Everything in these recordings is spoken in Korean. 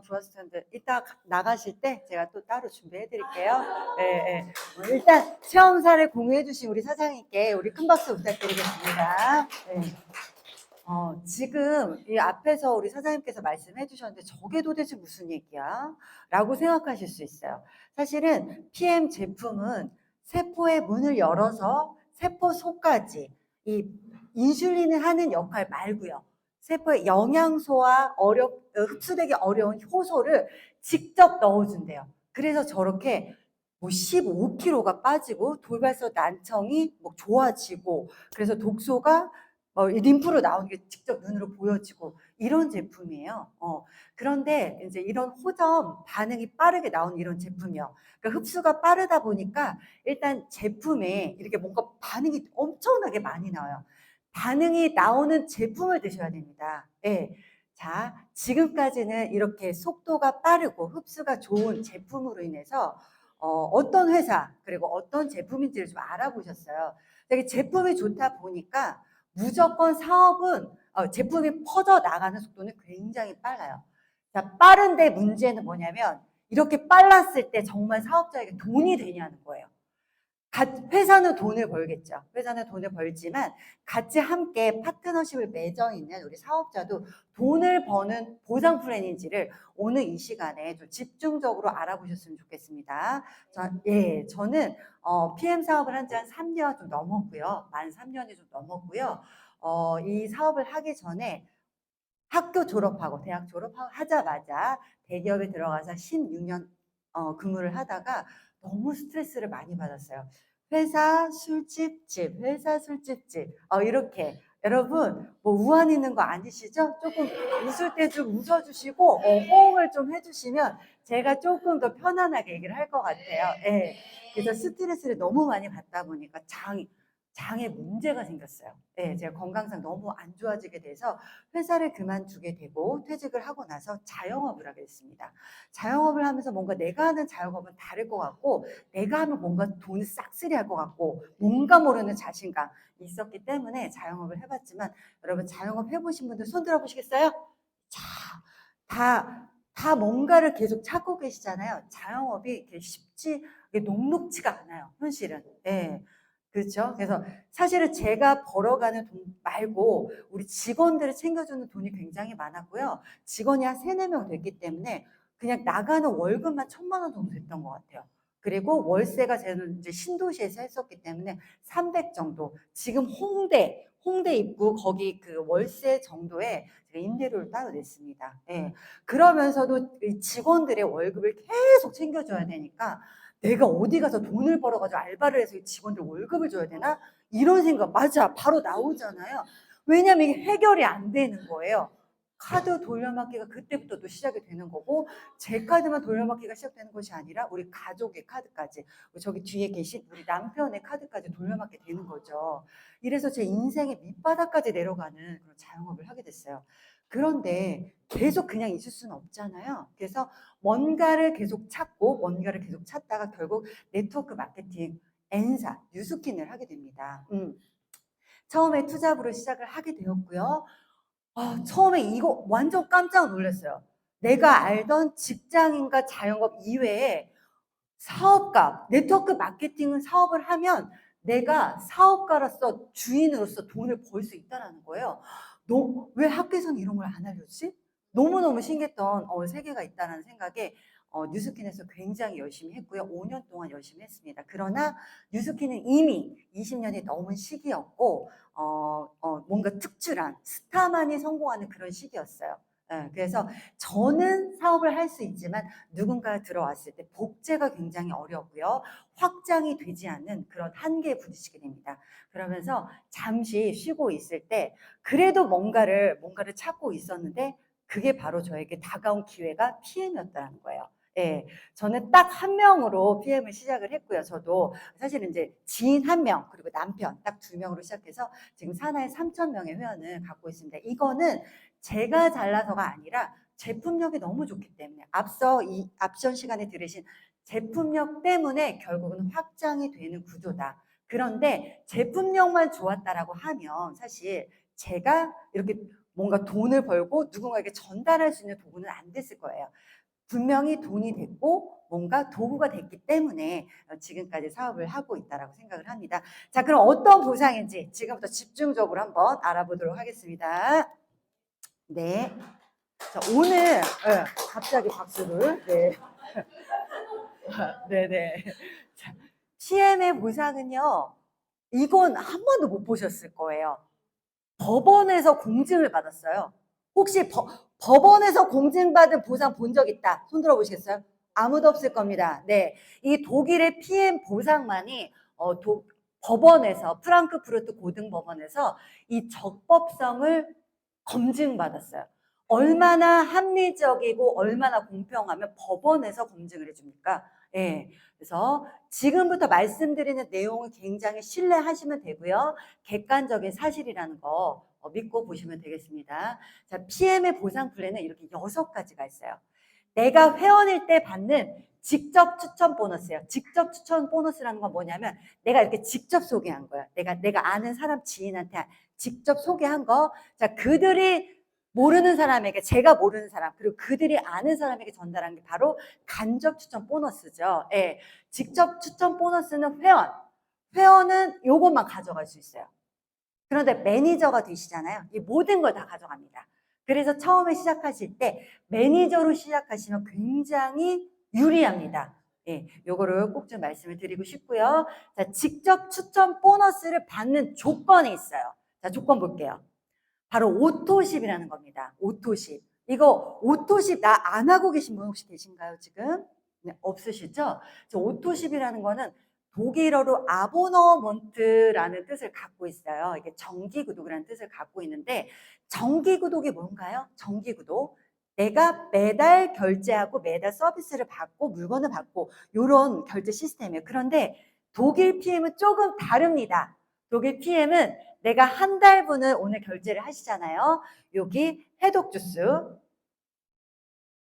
좋았을 텐데 이따 나가실 때 제가 또 따로 준비해 드릴게요. 네, 일단 체험 사례 공유해 주신 우리 사장님께 우리 큰 박수 부탁드리겠습니다. 네. 지금 이 앞에서 우리 사장님께서 말씀해 주셨는데 저게 도대체 무슨 얘기야? 라고 생각하실 수 있어요. 사실은 PM 제품은 세포의 문을 열어서 세포 속까지 이 인슐린을 하는 역할 말고요. 세포에 영양소와 흡수되기 어려운 효소를 직접 넣어준대요. 그래서 저렇게 뭐 15kg가 빠지고 돌발성 난청이 뭐 좋아지고 그래서 독소가 림프로 나오는 게 직접 눈으로 보여지고 이런 제품이에요. 그런데 이제 이런 호점 반응이 빠르게 나오는 이런 제품이요. 그러니까 흡수가 빠르다 보니까 일단 제품에 이렇게 뭔가 반응이 엄청나게 많이 나와요. 반응이 나오는 제품을 드셔야 됩니다. 예. 자, 지금까지는 이렇게 속도가 빠르고 흡수가 좋은 제품으로 인해서 어떤 회사 그리고 어떤 제품인지를 좀 알아보셨어요. 되게 제품이 좋다 보니까 무조건 사업은 제품이 퍼져 나가는 속도는 굉장히 빨라요. 자, 빠른데 문제는 뭐냐면 이렇게 빨랐을 때 정말 사업자에게 돈이 되냐는 거예요. 회사는 돈을 벌겠죠. 회사는 돈을 벌지만 같이 함께 파트너십을 맺어 있는 우리 사업자도 돈을 버는 보상 플랜인지를 오늘 이 시간에 좀 집중적으로 알아보셨으면 좋겠습니다. 저는 PM 사업을 한 지 한 3년 좀 넘었고요. 만 3년이 좀 넘었고요. 이 사업을 하기 전에 학교 졸업하고 대학 졸업하자마자 대기업에 들어가서 16년 근무를 하다가 너무 스트레스를 많이 받았어요. 회사 술집 집, 회사 술집 집. 이렇게 여러분 뭐 우한 있는 거 아니시죠? 조금 웃을 때 좀 웃어주시고 호응을 좀 해주시면 제가 조금 더 편안하게 얘기를 할 것 같아요. 예. 그래서 스트레스를 너무 많이 받다 보니까 장에 문제가 생겼어요. 예, 제가 건강상 너무 안 좋아지게 돼서 회사를 그만두게 되고 퇴직을 하고 나서 자영업을 하게 됐습니다. 자영업을 하면서 뭔가 내가 하는 자영업은 다를 것 같고 내가 하면 뭔가 돈을 싹쓸이 할 것 같고 뭔가 모르는 자신감 있었기 때문에 자영업을 해봤지만 여러분 자영업 해보신 분들 손 들어보시겠어요? 자, 다 뭔가를 계속 찾고 계시잖아요. 자영업이 이렇게 쉽지, 녹록지가 않아요. 현실은. 예. 그렇죠. 그래서 사실은 제가 벌어가는 돈 말고 우리 직원들을 챙겨주는 돈이 굉장히 많았고요. 직원이 한 3, 4명 됐기 때문에 그냥 나가는 월급만 1,000만 원 정도 됐던 것 같아요. 그리고 월세가 저는 이제 신도시에서 했었기 때문에 300 정도. 지금 홍대 입구 거기 그 월세 정도에 제가 임대료를 따로 냈습니다. 예. 그러면서도 직원들의 월급을 계속 챙겨줘야 되니까 내가 어디 가서 돈을 벌어가지고 알바를 해서 직원들 월급을 줘야 되나? 이런 생각, 맞아. 바로 나오잖아요. 왜냐면 이게 해결이 안 되는 거예요. 카드 돌려막기가 그때부터 또 시작이 되는 거고, 제 카드만 돌려막기가 시작되는 것이 아니라 우리 가족의 카드까지, 저기 뒤에 계신 우리 남편의 카드까지 돌려막게 되는 거죠. 이래서 제 인생의 밑바닥까지 내려가는 그런 자영업을 하게 됐어요. 그런데 계속 그냥 있을 수는 없잖아요. 그래서 뭔가를 계속 찾고 뭔가를 계속 찾다가 결국 네트워크 마케팅 N사 뉴스킨을 하게 됩니다. 처음에 투잡으로 시작을 하게 되었고요. 처음에 이거 완전 깜짝 놀랐어요. 내가 알던 직장인과 자영업 이외에 사업가, 네트워크 마케팅은 사업을 하면 내가 사업가로서 주인으로서 돈을 벌 수 있다는 거예요. 왜 학교에서는 이런 걸 안 알려주지? 너무너무 신기했던 세계가 있다는 생각에 뉴스킨에서 굉장히 열심히 했고요. 5년 동안 열심히 했습니다. 그러나 뉴스킨은 이미 20년이 넘은 시기였고 뭔가 특출한 스타만이 성공하는 그런 시기였어요. 예, 그래서 저는 사업을 할 수 있지만 누군가 들어왔을 때 복제가 굉장히 어렵고요. 확장이 되지 않는 그런 한계에 부딪히게 됩니다. 그러면서 잠시 쉬고 있을 때 그래도 뭔가를 찾고 있었는데 그게 바로 저에게 다가온 기회가 PM이었다는 거예요. 예, 저는 딱 한 명으로 PM을 시작을 했고요. 저도 사실은 이제 지인 1명 그리고 남편 딱 2명으로 시작해서 지금 사나이 3,000명의 회원을 갖고 있습니다. 이거는 제가 잘나서가 아니라 제품력이 너무 좋기 때문에 앞선 시간에 들으신 제품력 때문에 결국은 확장이 되는 구조다. 그런데 제품력만 좋았다라고 하면 사실 제가 이렇게 뭔가 돈을 벌고 누군가에게 전달할 수 있는 도구는 안 됐을 거예요. 분명히 돈이 됐고 뭔가 도구가 됐기 때문에 지금까지 사업을 하고 있다라고 생각을 합니다. 자, 그럼 어떤 보상인지 지금부터 집중적으로 한번 알아보도록 하겠습니다. 네. 자, 오늘 갑자기 박수를. 네. 네네. 자, PM의 보상은요. 이건 한 번도 못 보셨을 거예요. 법원에서 공증을 받았어요. 혹시 법원에서 공증받은 보상 본 적 있다? 손 들어 보시겠어요? 아무도 없을 겁니다. 네. 이 독일의 PM 보상만이 법원에서, 프랑크푸르트 고등법원에서 이 적법성을 검증받았어요. 얼마나 합리적이고 얼마나 공평하면 법원에서 검증을 해줍니까? 예. 그래서 지금부터 말씀드리는 내용을 굉장히 신뢰하시면 되고요. 객관적인 사실이라는 거 믿고 보시면 되겠습니다. 자, PM의 보상 플랜은 이렇게 6가지가 있어요. 내가 회원일 때 받는 직접 추천 보너스예요. 직접 추천 보너스라는 건 뭐냐면 내가 이렇게 직접 소개한 거야. 내가 아는 사람 지인한테 직접 소개한 거. 자, 그들이 모르는 사람에게, 제가 모르는 사람, 그리고 그들이 아는 사람에게 전달한 게 바로 간접 추천 보너스죠. 예. 직접 추천 보너스는 회원은 요것만 가져갈 수 있어요. 그런데 매니저가 되시잖아요. 이 모든 걸 다 가져갑니다. 그래서 처음에 시작하실 때 매니저로 시작하시면 굉장히 유리합니다. 예, 요거를 꼭 좀 말씀을 드리고 싶고요. 자, 직접 추천 보너스를 받는 조건이 있어요. 자, 조건 볼게요. 바로 오토십이라는 겁니다. 오토십. 이거 오토십 나 안 하고 계신 분 혹시 계신가요, 지금? 네, 없으시죠? 저 오토십이라는 거는 독일어로 아보너먼트라는 뜻을 갖고 있어요. 이게 정기구독이라는 뜻을 갖고 있는데 정기구독이 뭔가요? 정기구독. 내가 매달 결제하고 매달 서비스를 받고 물건을 받고 이런 결제 시스템이에요. 그런데 독일 PM은 조금 다릅니다. 독일 PM은 내가 한 달분을 오늘 결제를 하시잖아요. 여기 해독주스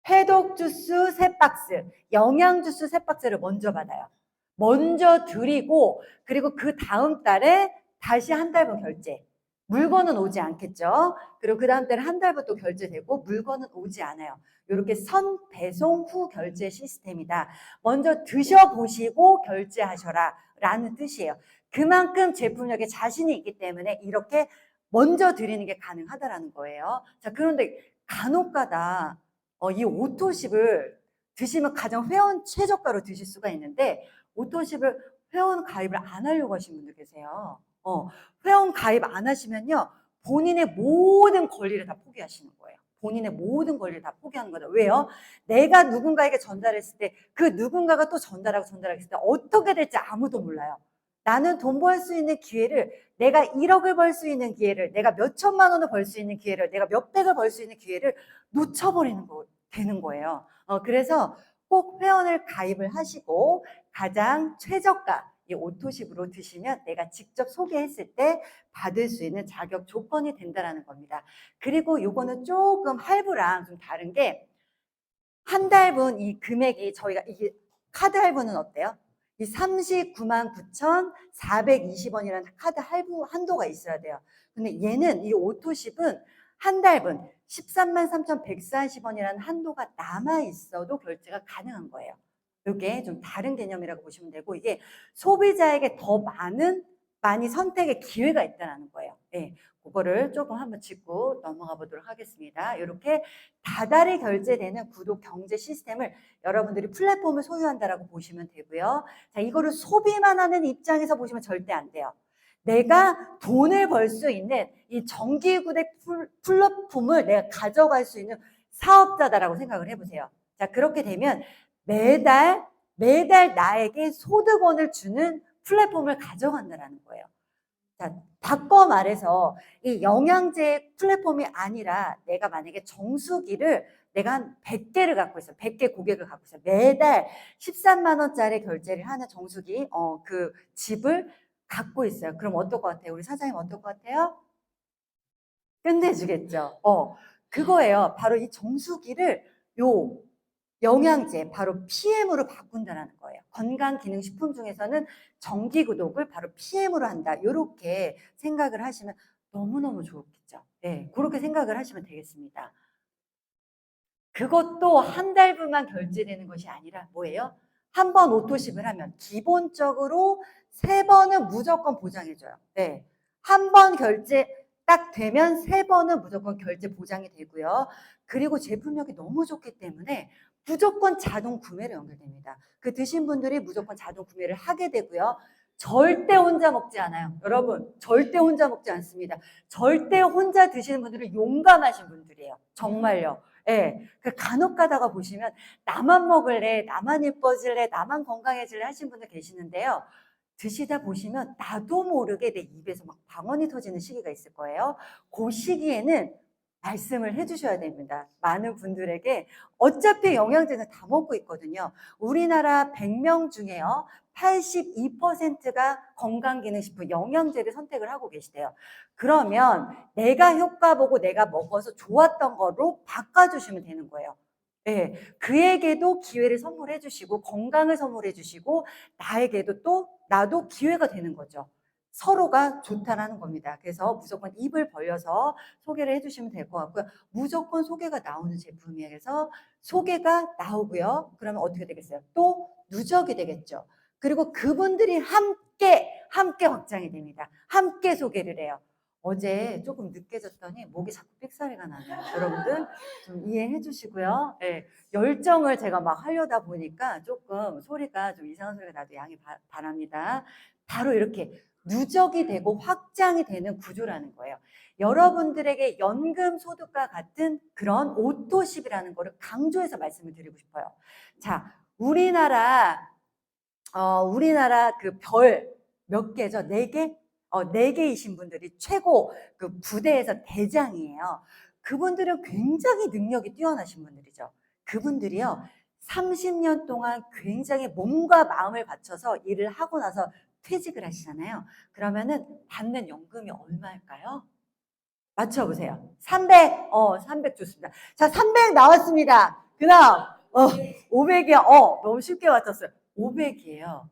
3박스, 영양주스 3박스를 먼저 받아요. 먼저 드리고 그리고 그 다음 달에 다시 한 달분 결제. 물건은 오지 않겠죠. 그리고 그 다음 달에 한 달분 또 결제되고 물건은 오지 않아요. 이렇게 선 배송 후 결제 시스템이다. 먼저 드셔보시고 결제하셔라 라는 뜻이에요. 그만큼 제품력에 자신이 있기 때문에 이렇게 먼저 드리는 게 가능하다라는 거예요. 자, 그런데 간혹가다 이 오토십을 드시면 가장 회원 최저가로 드실 수가 있는데 오토십을 회원 가입을 안 하려고 하시는 분들 계세요. 회원 가입 안 하시면요. 본인의 모든 권리를 다 포기하시는 거예요. 본인의 모든 권리를 다 포기하는 거죠. 왜요? 내가 누군가에게 전달했을 때 그 누군가가 또 전달하고 전달했을 때 어떻게 될지 아무도 몰라요. 나는 돈 벌 수 있는 기회를 내가 1억을 벌 수 있는 기회를 내가 몇 천만 원을 벌 수 있는 기회를 내가 몇백을 벌 수 있는 기회를 놓쳐버리는 거 되는 거예요. 그래서 꼭 회원을 가입을 하시고 가장 최저가 이 오토십으로 드시면 내가 직접 소개했을 때 받을 수 있는 자격 조건이 된다라는 겁니다. 그리고 요거는 조금 할부랑 좀 다른 게 한 달분 이 금액이 저희가 이게 카드 할부는 어때요? 이 39만 9,420원이라는 카드 할부 한도가 있어야 돼요. 근데 얘는 이 오토십은 한 달분 13만 3,140원이라는 한도가 남아 있어도 결제가 가능한 거예요. 이게 좀 다른 개념이라고 보시면 되고 이게 소비자에게 더 많이 선택의 기회가 있다는 거예요. 예. 그거를 조금 한번 짚고 넘어가 보도록 하겠습니다. 이렇게 다달이 결제되는 구독 경제 시스템을 여러분들이 플랫폼을 소유한다라고 보시면 되고요. 자, 이거를 소비만 하는 입장에서 보시면 절대 안 돼요. 내가 돈을 벌 수 있는 이 정기구독 플랫폼을 내가 가져갈 수 있는 사업자다라고 생각을 해보세요. 자, 그렇게 되면 매달 나에게 소득원을 주는 플랫폼을 가져간다는 거예요. 자, 바꿔 말해서 이 영양제 플랫폼이 아니라 내가 만약에 정수기를 내가 한 100개를 갖고 있어요. 100개 고객을 갖고 있어요. 매달 13만 원짜리 결제를 하는 정수기 그 집을 갖고 있어요. 그럼 어떨 것 같아요? 우리 사장님 어떨 것 같아요? 끝내주겠죠. 그거예요. 바로 이 정수기를 요 영양제 바로 PM으로 바꾼다는 거예요. 건강기능식품 중에서는 정기구독을 바로 PM으로 한다. 이렇게 생각을 하시면 너무너무 좋겠죠. 네, 그렇게 생각을 하시면 되겠습니다. 그것도 한 달분만 결제되는 것이 아니라 뭐예요? 한 번 오토십을 하면 기본적으로 3번은 무조건 보장해줘요. 네. 한 번 결제 딱 되면 3번은 무조건 결제 보장이 되고요. 그리고 제품력이 너무 좋기 때문에 무조건 자동 구매로 연결됩니다. 그 드신 분들이 무조건 자동 구매를 하게 되고요. 절대 혼자 먹지 않아요. 여러분, 절대 혼자 먹지 않습니다. 절대 혼자 드시는 분들은 용감하신 분들이에요. 정말요. 예. 그 간혹 가다가 보시면 나만 먹을래, 나만 예뻐질래, 나만 건강해질래 하신 분들 계시는데요. 드시다 보시면 나도 모르게 내 입에서 막 방언이 터지는 시기가 있을 거예요. 그 시기에는 말씀을 해주셔야 됩니다. 많은 분들에게 어차피 영양제는 다 먹고 있거든요. 우리나라 100명 중에요. 82%가 건강기능식품 영양제를 선택을 하고 계시대요. 그러면 내가 효과 보고 내가 먹어서 좋았던 거로 바꿔주시면 되는 거예요. 네, 그에게도 기회를 선물해 주시고 건강을 선물해 주시고 나에게도 또 나도 기회가 되는 거죠. 서로가 좋다라는 겁니다. 그래서 무조건 입을 벌려서 소개를 해주시면 될 것 같고요. 무조건 소개가 나오는 제품이에요. 그래서 소개가 나오고요. 그러면 어떻게 되겠어요? 또 누적이 되겠죠. 그리고 그분들이 함께 확장이 됩니다. 함께 소개를 해요. 어제 조금 늦게 잤더니 목이 자꾸 삑사리가 나네요. 여러분들 좀 이해해 주시고요. 네, 열정을 제가 막 하려다 보니까 조금 소리가 좀 이상한 소리가 나도 양해 바랍니다. 바로 이렇게 누적이 되고 확장이 되는 구조라는 거예요. 여러분들에게 연금 소득과 같은 그런 오토십이라는 거를 강조해서 말씀을 드리고 싶어요. 자, 우리나라 그 별 몇 개죠? 4개? 4개이신 분들이 최고 그 부대에서 대장이에요. 그분들은 굉장히 능력이 뛰어나신 분들이죠. 그분들이요, 30년 동안 굉장히 몸과 마음을 바쳐서 일을 하고 나서 퇴직을 하시잖아요. 그러면은 받는 연금이 얼마일까요? 맞춰보세요. 300, 300 좋습니다. 자, 300 나왔습니다. 그 다음, 500이요. 너무 쉽게 맞췄어요. 500이에요.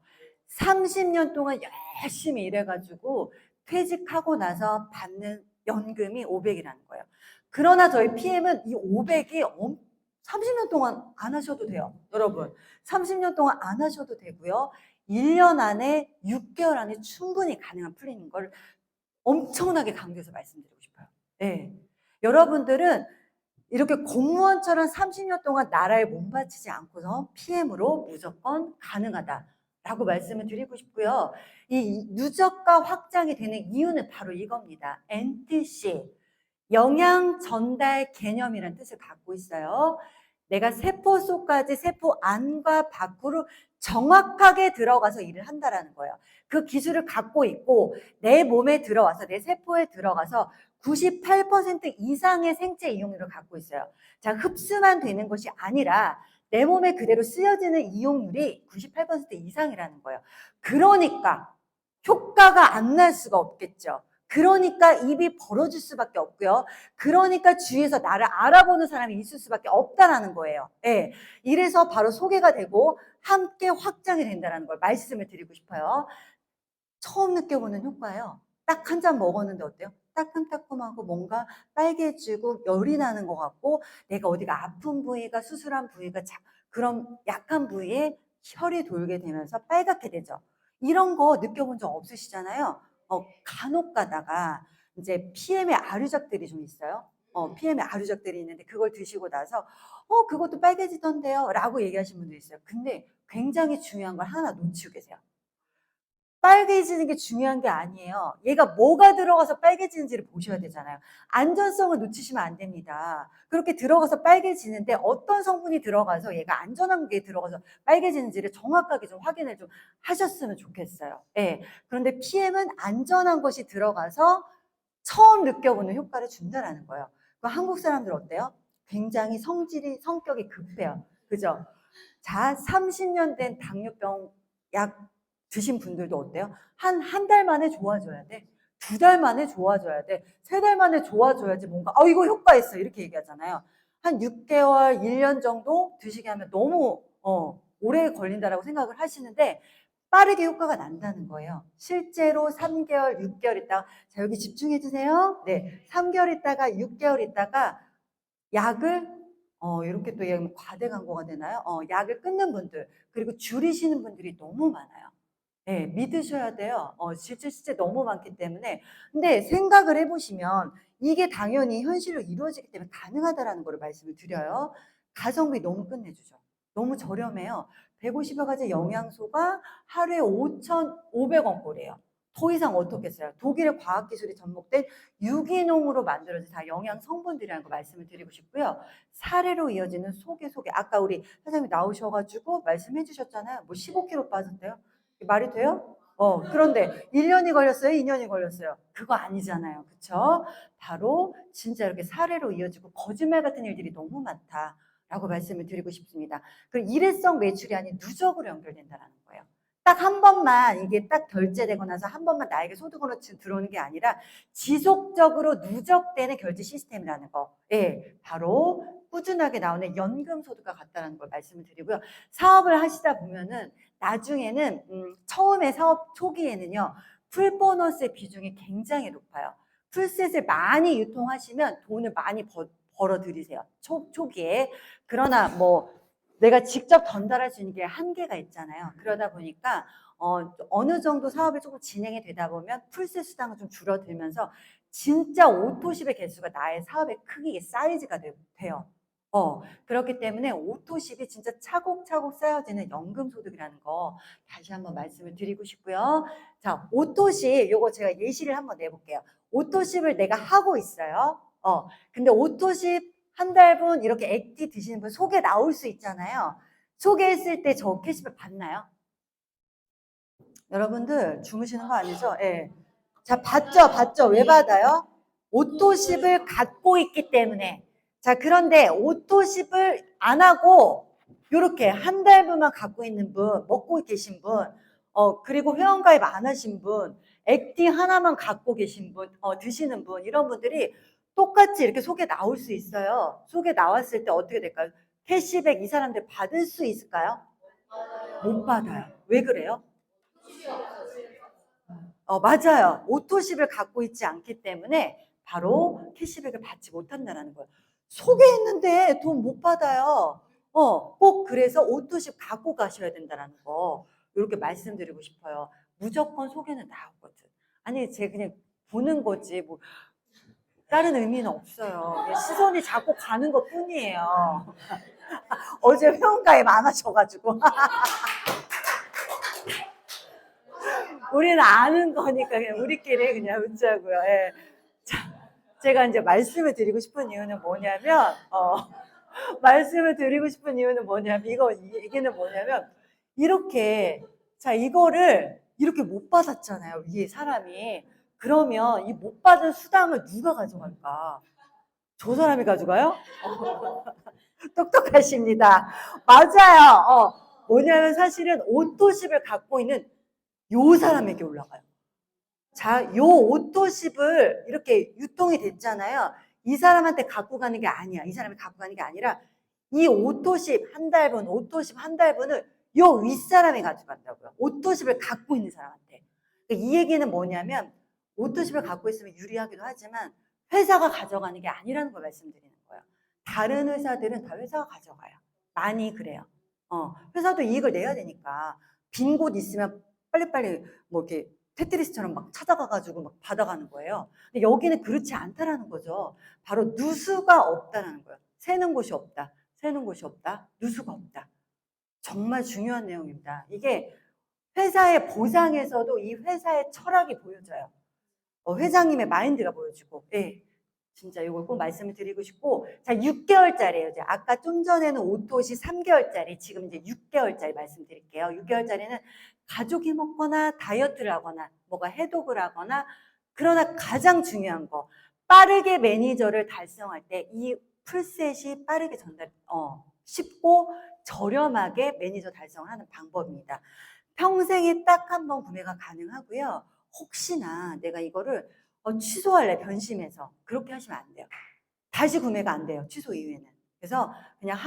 30년 동안 열심히 일해가지고 퇴직하고 나서 받는 연금이 500이라는 거예요. 그러나 저희 PM은 이 500이 30년 동안 안 하셔도 돼요. 여러분, 30년 동안 안 하셔도 되고요. 1년 안에, 6개월 안에 충분히 가능한 풀리는 걸 엄청나게 강조해서 말씀드리고 싶어요. 네. 여러분들은 이렇게 공무원처럼 30년 동안 나라에 몸바치지 않고서 PM으로 무조건 가능하다라고 말씀을 드리고 싶고요. 이 누적과 확장이 되는 이유는 바로 이겁니다. NTC, 영양 전달 개념이라는 뜻을 갖고 있어요. 내가 세포 속까지 세포 안과 밖으로 정확하게 들어가서 일을 한다라는 거예요. 그 기술을 갖고 있고 내 몸에 들어와서 내 세포에 들어가서 98% 이상의 생체 이용률을 갖고 있어요. 자, 흡수만 되는 것이 아니라 내 몸에 그대로 쓰여지는 이용률이 98% 이상이라는 거예요. 그러니까 효과가 안 날 수가 없겠죠. 그러니까 입이 벌어질 수밖에 없고요. 그러니까 주위에서 나를 알아보는 사람이 있을 수밖에 없다라는 거예요. 네. 이래서 바로 소개가 되고 함께 확장이 된다는 걸 말씀을 드리고 싶어요. 처음 느껴보는 효과예요. 딱 한 잔 먹었는데 어때요? 따끔따끔하고 뭔가 빨개지고 열이 나는 것 같고 내가 어디가 아픈 부위가 수술한 부위가 그런 약한 부위에 혈이 돌게 되면서 빨갛게 되죠. 이런 거 느껴본 적 없으시잖아요. 간혹 가다가 이제 PM의 아류작들이 좀 있어요. PM의 아류작들이 있는데 그걸 드시고 나서 그것도 빨개지던데요 라고 얘기하시는 분도 있어요. 근데 굉장히 중요한 걸 하나 놓치고 계세요. 빨개지는 게 중요한 게 아니에요. 얘가 뭐가 들어가서 빨개지는지를 보셔야 되잖아요. 안전성을 놓치시면 안 됩니다. 그렇게 들어가서 빨개지는데 어떤 성분이 들어가서 얘가 안전한 게 들어가서 빨개지는지를 정확하게 좀 확인을 좀 하셨으면 좋겠어요. 네. 그런데 PM은 안전한 것이 들어가서 처음 느껴보는 효과를 준다라는 거예요. 한국 사람들 어때요? 굉장히 성격이 급해요. 그죠? 자, 30년 된 당뇨병 약 드신 분들도 어때요? 한 달 만에 좋아져야 돼. 2달 만에 좋아져야 돼. 3달 만에 좋아져야지 뭔가, 이거 효과 있어. 이렇게 얘기하잖아요. 한 6개월, 1년 정도 드시게 하면 너무, 오래 걸린다라고 생각을 하시는데, 빠르게 효과가 난다는 거예요. 실제로 3개월, 6개월 있다가, 자, 여기 집중해 주세요. 네. 3개월 있다가, 6개월 있다가, 약을, 이렇게 또 얘기하면 과대 광고가 되나요? 약을 끊는 분들, 그리고 줄이시는 분들이 너무 많아요. 네, 믿으셔야 돼요. 실제 너무 많기 때문에. 근데 생각을 해보시면, 이게 당연히 현실로 이루어지기 때문에 가능하다라는 걸 말씀을 드려요. 가성비 너무 끝내주죠. 너무 저렴해요. 150여 가지 영양소가 하루에 5,500원 꼴이에요. 더 이상 어떻겠어요? 독일의 과학기술이 접목된 유기농으로 만들어진 다 영양 성분들이라는 거 말씀을 드리고 싶고요. 사례로 이어지는 소개. 아까 우리 사장님이 나오셔가지고 말씀해 주셨잖아요. 뭐 15kg 빠졌대요. 말이 돼요? 그런데 1년이 걸렸어요? 2년이 걸렸어요? 그거 아니잖아요. 그쵸? 바로 진짜 이렇게 사례로 이어지고 거짓말 같은 일들이 너무 많다라고 말씀을 드리고 싶습니다. 그 일회성 매출이 아닌 누적으로 연결된다는 거예요. 딱 한 번만 이게 딱 결제되고 나서 한 번만 나에게 소득으로 들어오는 게 아니라 지속적으로 누적되는 결제 시스템이라는 거. 예, 바로 꾸준하게 나오는 연금 소득과 같다는 걸 말씀을 드리고요. 사업을 하시다 보면은 나중에는 처음에 사업 초기에는요. 풀보너스의 비중이 굉장히 높아요. 풀셋을 많이 유통하시면 돈을 많이 벌어들이세요. 초기에. 그러나 뭐 내가 직접 전달할 수 있는 게 한계가 있잖아요. 그러다 보니까 어느 정도 사업이 조금 진행이 되다 보면 풀셋 수당은 좀 줄어들면서 진짜 오토십의 개수가 나의 사업의 크기, 사이즈가 돼요. 그렇기 때문에 오토십이 진짜 차곡차곡 쌓여지는 연금소득이라는 거 다시 한번 말씀을 드리고 싶고요. 자, 오토십, 요거 제가 예시를 한번 내볼게요. 오토십을 내가 하고 있어요. 근데 오토십 한 달분 이렇게 액티 드시는 분 소개 나올 수 있잖아요. 소개했을 때 저 캐시백 받나요? 여러분들 주무시는 거 아니죠? 예. 자, 받죠. 왜 받아요? 오토십을 갖고 있기 때문에. 자, 그런데 오토십을 안 하고 요렇게 한 달분만 갖고 있는 분, 먹고 계신 분, 그리고 회원가입 안 하신 분, 액티 하나만 갖고 계신 분, 드시는 분, 이런 분들이 똑같이 이렇게 소개 나올 수 있어요. 소개 나왔을 때 어떻게 될까요? 캐시백 이 사람들 받을 수 있을까요? 못 받아요. 왜 그래요? 맞아요. 오토십을 갖고 있지 않기 때문에 바로 캐시백을 받지 못한다는 거예요. 소개했는데 돈 못 받아요. 꼭 그래서 오토십 갖고 가셔야 된다는 거 이렇게 말씀드리고 싶어요. 무조건 소개는 나오거든. 아니 제가 그냥 보는 거지 뭐 다른 의미는 없어요. 시선이 자꾸 가는 것 뿐이에요. 어제 회원가입 많아져가지고 우리는 아는 거니까 그냥 우리끼리 그냥 웃자고요. 예. 자, 제가 이제 말씀을 드리고 싶은 이유는 뭐냐면, 말씀을 드리고 싶은 이유는 뭐냐면, 이거 얘기는 뭐냐면, 이렇게, 자, 이거를 이렇게 못 받았잖아요. 위에 사람이. 그러면 이 못 받은 수당을 누가 가져갈까? 저 사람이 가져가요? 똑똑하십니다. 맞아요. 뭐냐면 사실은 오토십을 갖고 있는 요 사람에게 올라가요. 자, 요 오토십을 이렇게 유통이 됐잖아요. 이 사람한테 갖고 가는 게 아니야. 이 사람이 갖고 가는 게 아니라 이 오토십 한 달분, 오토십 한 달분을 요 윗사람이 가져간다고요. 오토십을 갖고 있는 사람한테. 이 얘기는 뭐냐면 오토십을 갖고 있으면 유리하기도 하지만 회사가 가져가는 게 아니라는 걸 말씀드리는 거예요. 다른 회사들은 다 회사가 가져가요. 많이 그래요. 회사도 이익을 내야 되니까 빈 곳 있으면 빨리빨리 뭐 이렇게 테트리스처럼 막 찾아가가지고 막 받아가는 거예요. 근데 여기는 그렇지 않다라는 거죠. 바로 누수가 없다라는 거예요. 새는 곳이 없다. 새는 곳이 없다. 누수가 없다. 정말 중요한 내용입니다. 이게 회사의 보상에서도 이 회사의 철학이 보여져요. 회장님의 마인드가 보여지고, 예. 진짜 이걸 꼭 말씀을 드리고 싶고, 자, 6개월짜리예요. 이제 아까 좀 전에는 오토시 3개월짜리, 지금 이제 6개월짜리 말씀드릴게요. 6개월짜리는 가족이 먹거나 다이어트를 하거나 뭐가 해독을 하거나 그러나 가장 중요한 거 빠르게 매니저를 달성할 때 이 풀셋이 빠르게 쉽고 저렴하게 매니저 달성하는 방법입니다. 평생에 딱 한 번 구매가 가능하고요. 혹시나 내가 이거를 취소할래 변심해서 그렇게 하시면 안 돼요. 다시 구매가 안 돼요. 취소 이후에는. 그래서 그냥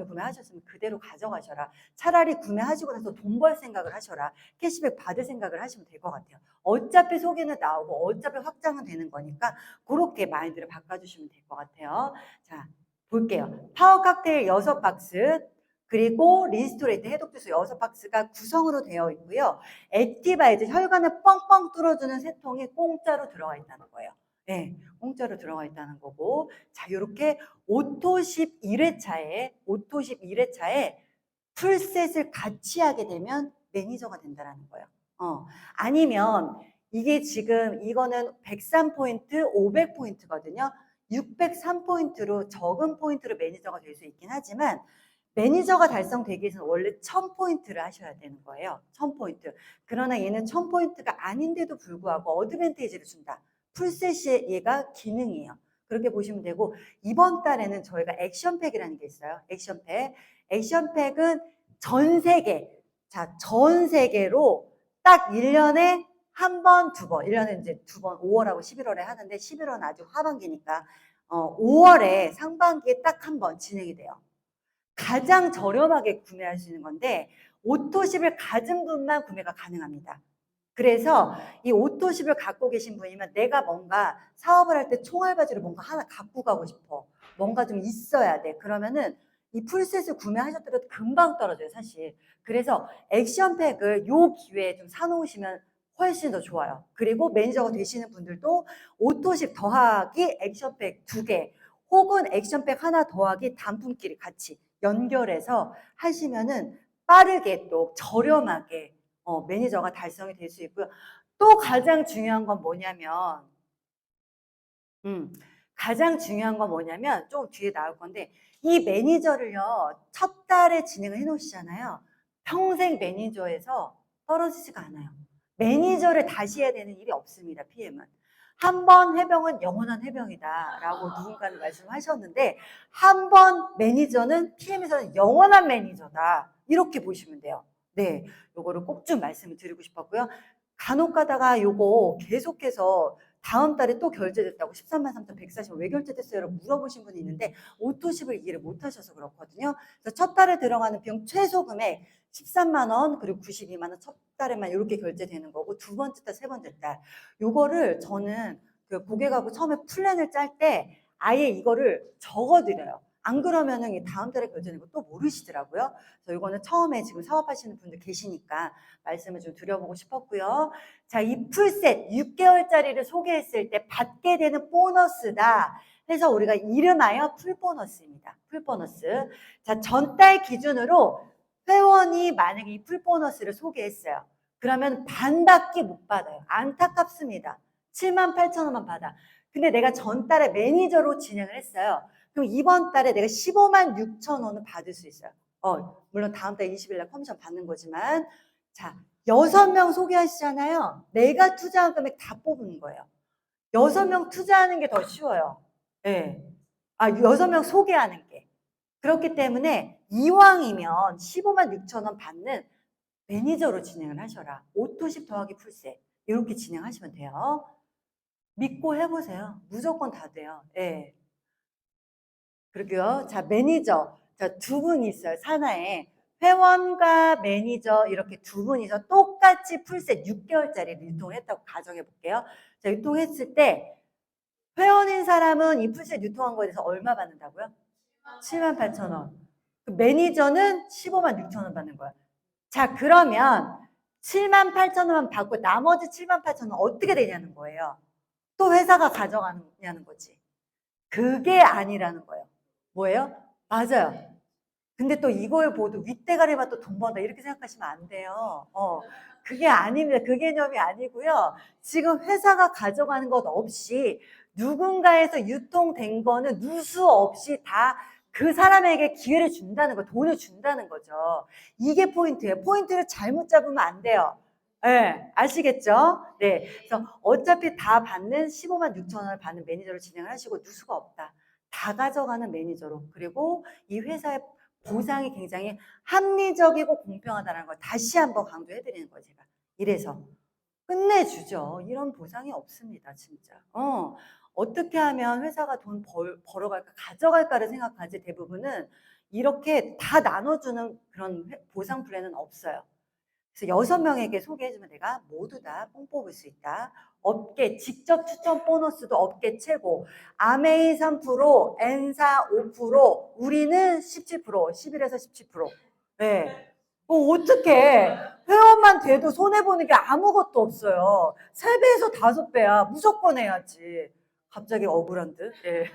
구매하셨으면 그대로 가져가셔라. 차라리 구매하시고 나서 돈 벌 생각을 하셔라. 캐시백 받을 생각을 하시면 될 것 같아요. 어차피 소개는 나오고 어차피 확장은 되는 거니까 그렇게 마인드를 바꿔주시면 될 것 같아요. 자, 볼게요. 파워 칵테일 6박스, 그리고 리스토레이트 해독주스 6박스가 구성으로 되어 있고요. 액티바이즈 혈관을 뻥뻥 뚫어주는 세 통이 공짜로 들어가 있다는 거예요. 네, 공짜로 들어가 있다는 거고. 자, 이렇게 오토 11회차에 풀셋을 같이 하게 되면 매니저가 된다는 거예요. 아니면 이게 지금 이거는 103포인트, 500포인트거든요. 603포인트로 적은 포인트로 매니저가 될 수 있긴 하지만 매니저가 달성되기 위해서는 원래 1000포인트를 하셔야 되는 거예요. 1000포인트. 그러나 얘는 1000포인트가 아닌데도 불구하고 어드밴테이지를 준다. 풀셋이 얘가 기능이에요. 그렇게 보시면 되고, 이번 달에는 저희가 액션팩이라는 게 있어요. 액션팩. 액션팩은 전 세계, 자, 전 세계로 딱 1년에 한 번, 두 번, 1년에 이제 두 번, 5월하고 11월에 하는데 11월은 아직 하반기니까 5월에 상반기에 딱 한 번 진행이 돼요. 가장 저렴하게 구매할 수 있는 건데 오토십을 가진 분만 구매가 가능합니다. 그래서 이 오토십을 갖고 계신 분이면 내가 뭔가 사업을 할 때 총알바지로 뭔가 하나 갖고 가고 싶어. 뭔가 좀 있어야 돼. 그러면은 이 풀셋을 구매하셨더라도 금방 떨어져요, 사실. 그래서 액션팩을 요 기회에 좀 사놓으시면 훨씬 더 좋아요. 그리고 매니저가 되시는 분들도 오토십 더하기 액션팩 2개 혹은 액션팩 하나 더하기 단품끼리 같이 연결해서 하시면은 빠르게 또 저렴하게 매니저가 달성이 될 수 있고요. 또 가장 중요한 건 뭐냐면 가장 중요한 건 뭐냐면 좀 뒤에 나올 건데 이 매니저를요 첫 달에 진행을 해 놓으시잖아요. 평생 매니저에서 떨어지지가 않아요. 매니저를 다시 해야 되는 일이 없습니다. PM은. 한 번 해병은 영원한 해병이다라고 누군가는 말씀하셨는데 한 번 매니저는 PM에서는 영원한 매니저다. 이렇게 보시면 돼요. 네, 요거를 꼭 좀 말씀을 드리고 싶었고요. 간혹 가다가 요거 계속해서 다음 달에 또 결제됐다고 13만 3,140원 왜 결제됐어요? 라고 물어보신 분이 있는데 오토십을 이해를 못하셔서 그렇거든요. 그래서 첫 달에 들어가는 비용 최소 금액 13만 원 그리고 92만 원 첫 달에만 이렇게 결제되는 거고 두 번째 달, 세 번째 달 요거를 저는 그 고객하고 처음에 플랜을 짤 때 아예 이거를 적어드려요. 안 그러면은 다음 달에 결제되는 거 또 모르시더라고요. 그래서 이거는 처음에 지금 사업하시는 분들 계시니까 말씀을 좀 드려보고 싶었고요. 자, 이 풀셋 6개월짜리를 소개했을 때 받게 되는 보너스다. 해서 우리가 이름하여 풀보너스입니다. 풀보너스. 자, 전달 기준으로 회원이 만약에 이 풀보너스를 소개했어요. 그러면 반밖에 못 받아요. 안타깝습니다. 78,000원만 받아. 근데 내가 전달에 매니저로 진행을 했어요. 그럼 이번 달에 내가 15만 6천 원을 받을 수 있어요. 물론 다음 달 20일 날 커미션 받는 거지만 자, 6명 소개하시잖아요. 내가 투자한 금액 다 뽑은 거예요. 6명 투자하는 게 더 쉬워요. 네. 6명 소개하는 게. 그렇기 때문에 이왕이면 15만 6천 원 받는 매니저로 진행을 하셔라. 오토십 더하기 풀셋. 이렇게 진행하시면 돼요. 믿고 해보세요. 무조건 다 돼요. 네. 그러게요. 자, 매니저. 자, 두 분이 있어요. 산하에. 회원과 매니저 이렇게 두 분이서 똑같이 풀셋 6개월짜리를 유통했다고 가정해 볼게요. 자, 유통했을 때 회원인 사람은 이 풀셋 유통한 거에 대해서 얼마 받는다고요? 78,000원. 매니저는 15만 6천 원 받는 거야. 자, 그러면 78,000원만 받고 나머지 78,000원 어떻게 되냐는 거예요. 또 회사가 가져가느냐는 거지. 그게 아니라는 거예요. 뭐예요? 맞아요. 근데 또 이걸 보도 윗대가리만 또 돈 번다 이렇게 생각하시면 안 돼요. 그게 아닙니다. 그 개념이 아니고요. 지금 회사가 가져가는 것 없이 누군가에서 유통된 거는 누수 없이 다 그 사람에게 기회를 준다는 거, 돈을 준다는 거죠. 이게 포인트예요. 포인트를 잘못 잡으면 안 돼요. 네, 아시겠죠? 네. 그래서 어차피 다 받는 15만 6천 원을 받는 매니저로 진행을 하시고 누수가 없다. 다 가져가는 매니저로. 그리고 이 회사의 보상이 굉장히 합리적이고 공평하다는 걸 다시 한번 강조해드리는 거예요, 제가. 이래서. 끝내주죠. 이런 보상이 없습니다, 진짜. 어떻게 하면 회사가 돈 벌어갈까, 가져갈까를 생각하지 대부분은 이렇게 다 나눠주는 그런 보상 플랜은 없어요. 그래서 6명에게 소개해주면 내가 모두 다 뽕 뽑을 수 있다. 업계 직접 추천 보너스도 업계 최고. 아메이 3%, N사 5%, 우리는 17%, 11에서 17%. 네. 어떡해. 회원만 돼도 손해보는 게 아무것도 없어요. 3배에서 5배야. 무조건 해야지. 갑자기 억울한 듯. 예.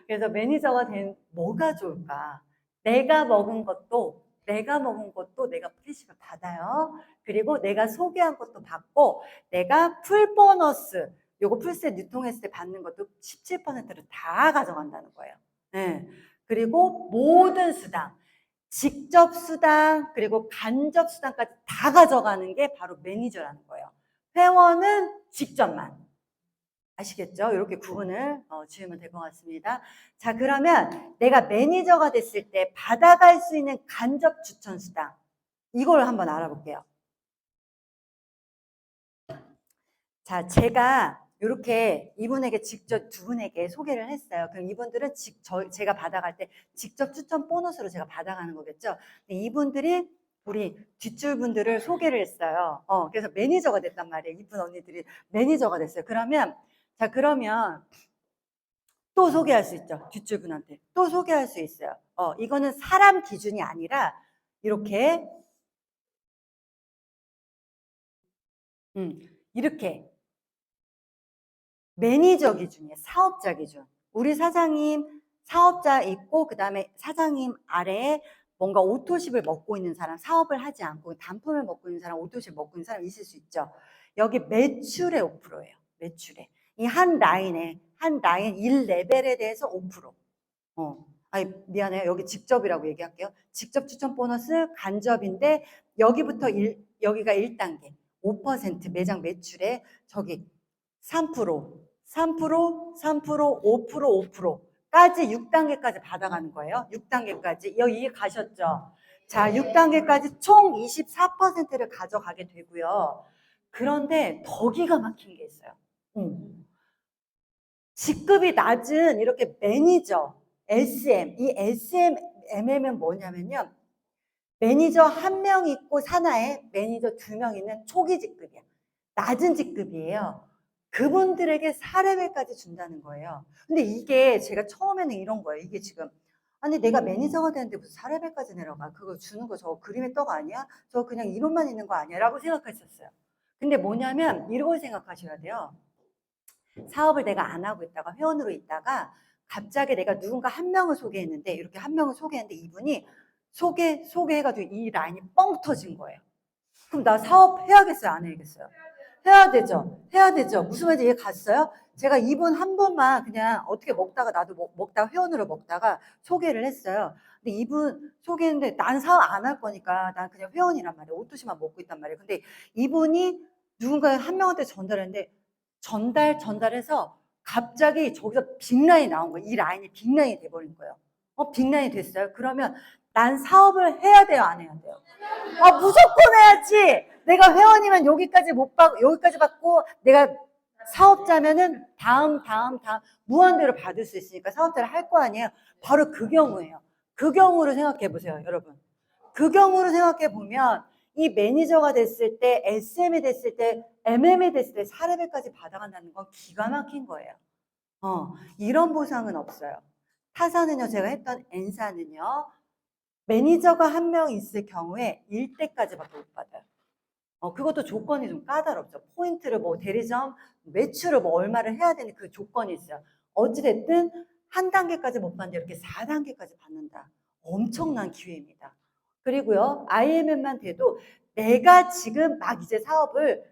그래서 매니저가 된 뭐가 좋을까? 내가 먹은 것도 내가 캐시를 받아요. 그리고 내가 소개한 것도 받고, 내가 풀 보너스, 요거 풀셋 유통했을 때 받는 것도 17%를 다 가져간다는 거예요. 네. 그리고 모든 수당, 직접 수당, 그리고 간접 수당까지 다 가져가는 게 바로 매니저라는 거예요. 회원은 직접만. 아시겠죠? 이렇게 구분을 지으면 될 것 같습니다. 자, 그러면 내가 매니저가 됐을 때 받아갈 수 있는 간접 추천 수당. 이걸 한번 알아볼게요. 자, 제가 이렇게 이분에게 직접 두 분에게 소개를 했어요. 그럼 이분들은 제가 받아갈 때 직접 추천 보너스로 제가 받아가는 거겠죠. 근데 이분들이 우리 뒷줄 분들을 소개를 했어요. 그래서 매니저가 됐단 말이에요. 이쁜 언니들이 매니저가 됐어요. 그러면 또 소개할 수 있죠. 뒷줄 분한테. 또 소개할 수 있어요. 이거는 사람 기준이 아니라 이렇게 이렇게 매니저 기준이에요. 사업자 기준. 우리 사장님 사업자 있고 그다음에 사장님 아래에 뭔가 오토십을 먹고 있는 사람, 사업을 하지 않고 단품을 먹고 있는 사람, 오토십 먹고 있는 사람 있을 수 있죠. 여기 매출의 5%예요. 매출에. 이 한 라인 1레벨에 대해서 5%. 아니, 미안해요. 여기 직접이라고 얘기할게요. 직접 추천 보너스 간접인데 여기가 1단계. 5% 매장 매출에 저기 3%, 5%까지 6단계까지 받아가는 거예요. 6단계까지. 여기 이해 가셨죠? 자, 6단계까지 총 24%를 가져가게 되고요. 그런데 더 기가 막힌 게 있어요. 직급이 낮은 이렇게 매니저, SM, 이 SMM은 뭐냐면요. 매니저 1명 있고 산하에 매니저 2명 있는 초기 직급이야. 낮은 직급이에요. 그분들에게 4레벨까지 준다는 거예요. 근데 이게 제가 처음에는 이런 거예요. 이게 지금 아니 내가 매니저가 되는데 무슨 4레벨까지 내려가. 그거 주는 거 저거 그림의 떡 아니야? 저거 그냥 이론만 있는 거 아니야? 라고 생각했었어요. 근데 뭐냐면 이걸 생각하셔야 돼요. 사업을 내가 안 하고 있다가 회원으로 있다가 갑자기 내가 누군가 한 명을 소개했는데 이렇게 한 명을 소개했는데 이분이 소개해가지고 이 라인이 뻥 터진 거예요. 그럼 나 사업 해야겠어요? 안 해야겠어요? 해야 되죠. 해야 되죠. 무슨 말인지 이해 갔어요? 제가 이분 한 번만 그냥 어떻게 먹다가 나도 먹다가 회원으로 먹다가 소개를 했어요. 근데 이분 소개했는데 난 사업 안 할 거니까 난 그냥 회원이란 말이에요. 오토시만 먹고 있단 말이에요. 근데 이분이 누군가 한 명한테 전달했는데 전달해서 갑자기 저기서 빅라인이 나온 거예요. 이 라인이 빅라인이 돼버린 거예요. 빅라인이 됐어요. 그러면 난 사업을 해야 돼요? 안 해야 돼요? 무조건 해야지. 내가 회원이면 여기까지 못 받고, 여기까지 받고, 내가 사업자면은 다음, 무한대로 받을 수 있으니까 사업자를 할 거 아니에요. 바로 그 경우예요. 그 경우로 생각해 보세요, 여러분. 그 경우로 생각해 보면 이 매니저가 됐을 때, SM이 됐을 때, MM이 됐을 때 4레벨까지 받아간다는 건 기가 막힌 거예요. 이런 보상은 없어요. 타사는요, 제가 했던 N사는요, 매니저가 한 명 있을 경우에 1대까지밖에 못 받아요. 그것도 조건이 좀 까다롭죠. 포인트를 뭐 대리점, 매출을 뭐 얼마를 해야 되는 그 조건이 있어요. 어찌됐든 한 단계까지 못 받는데 이렇게 4단계까지 받는다. 엄청난 기회입니다. 그리고요, IMM만 돼도 내가 지금 막 이제 사업을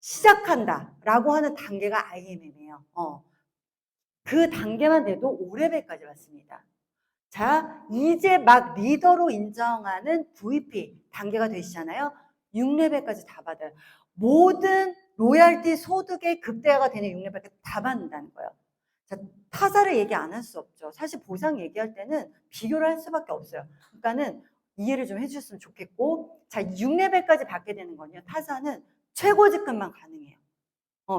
시작한다라고 하는 단계가 IMM이에요. 그 단계만 돼도 5레벨까지 왔습니다. 자, 이제 막 리더로 인정하는 VP 단계가 되시잖아요. 6레벨까지 다 받아요. 모든 로얄티 소득의 극대화가 되는 6레벨까지 다 받는다는 거예요. 자, 타사를 얘기 안 할 수 없죠. 사실 보상 얘기할 때는 비교를 할 수밖에 없어요. 그러니까는 이해를 좀 해주셨으면 좋겠고, 자, 6레벨까지 받게 되는 건요. 타사는 최고 직급만 가능해요.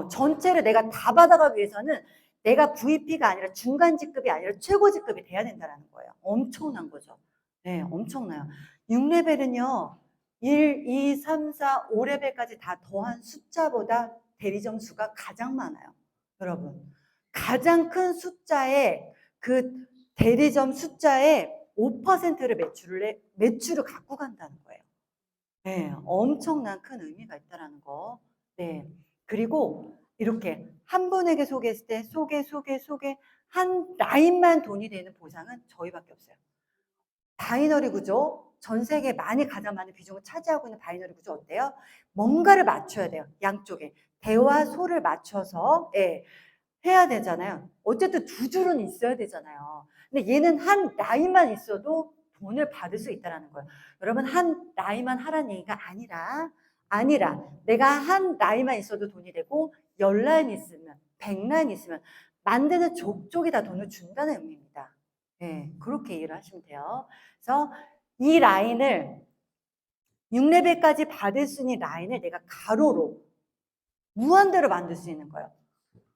전체를 내가 다 받아가기 위해서는 내가 VP가 아니라 중간 직급이 아니라 최고 직급이 돼야 된다는 거예요. 엄청난 거죠. 네, 엄청나요. 6레벨은요, 1, 2, 3, 4, 5레벨까지 다 더한 숫자보다 대리점수가 가장 많아요. 여러분. 가장 큰 숫자의 그 대리점 숫자의 5%를 매출을 갖고 간다는 거예요. 네, 엄청난 큰 의미가 있다는 거. 네. 그리고 이렇게 한 분에게 소개했을 때 소개 한 라인만 돈이 되는 보상은 저희밖에 없어요. 바이너리 구조, 전 세계에 가장 많은 비중을 차지하고 있는 바이너리 구조 어때요? 뭔가를 맞춰야 돼요. 양쪽에. 대와 소를 맞춰서 해야 되잖아요. 어쨌든 두 줄은 있어야 되잖아요. 근데 얘는 한 라인만 있어도 돈을 받을 수 있다는 거예요. 여러분 한 라인만 하라는 얘기가 아니라 내가 한 라인만 있어도 돈이 되고 10라인 있으면 100라인 있으면 만드는 족족이 다 돈을 준다는 의미입니다. 네, 그렇게 이해를 하시면 돼요. 그래서 이 라인을 6레벨까지 받을 수 있는 라인을 내가 가로로 무한대로 만들 수 있는 거예요.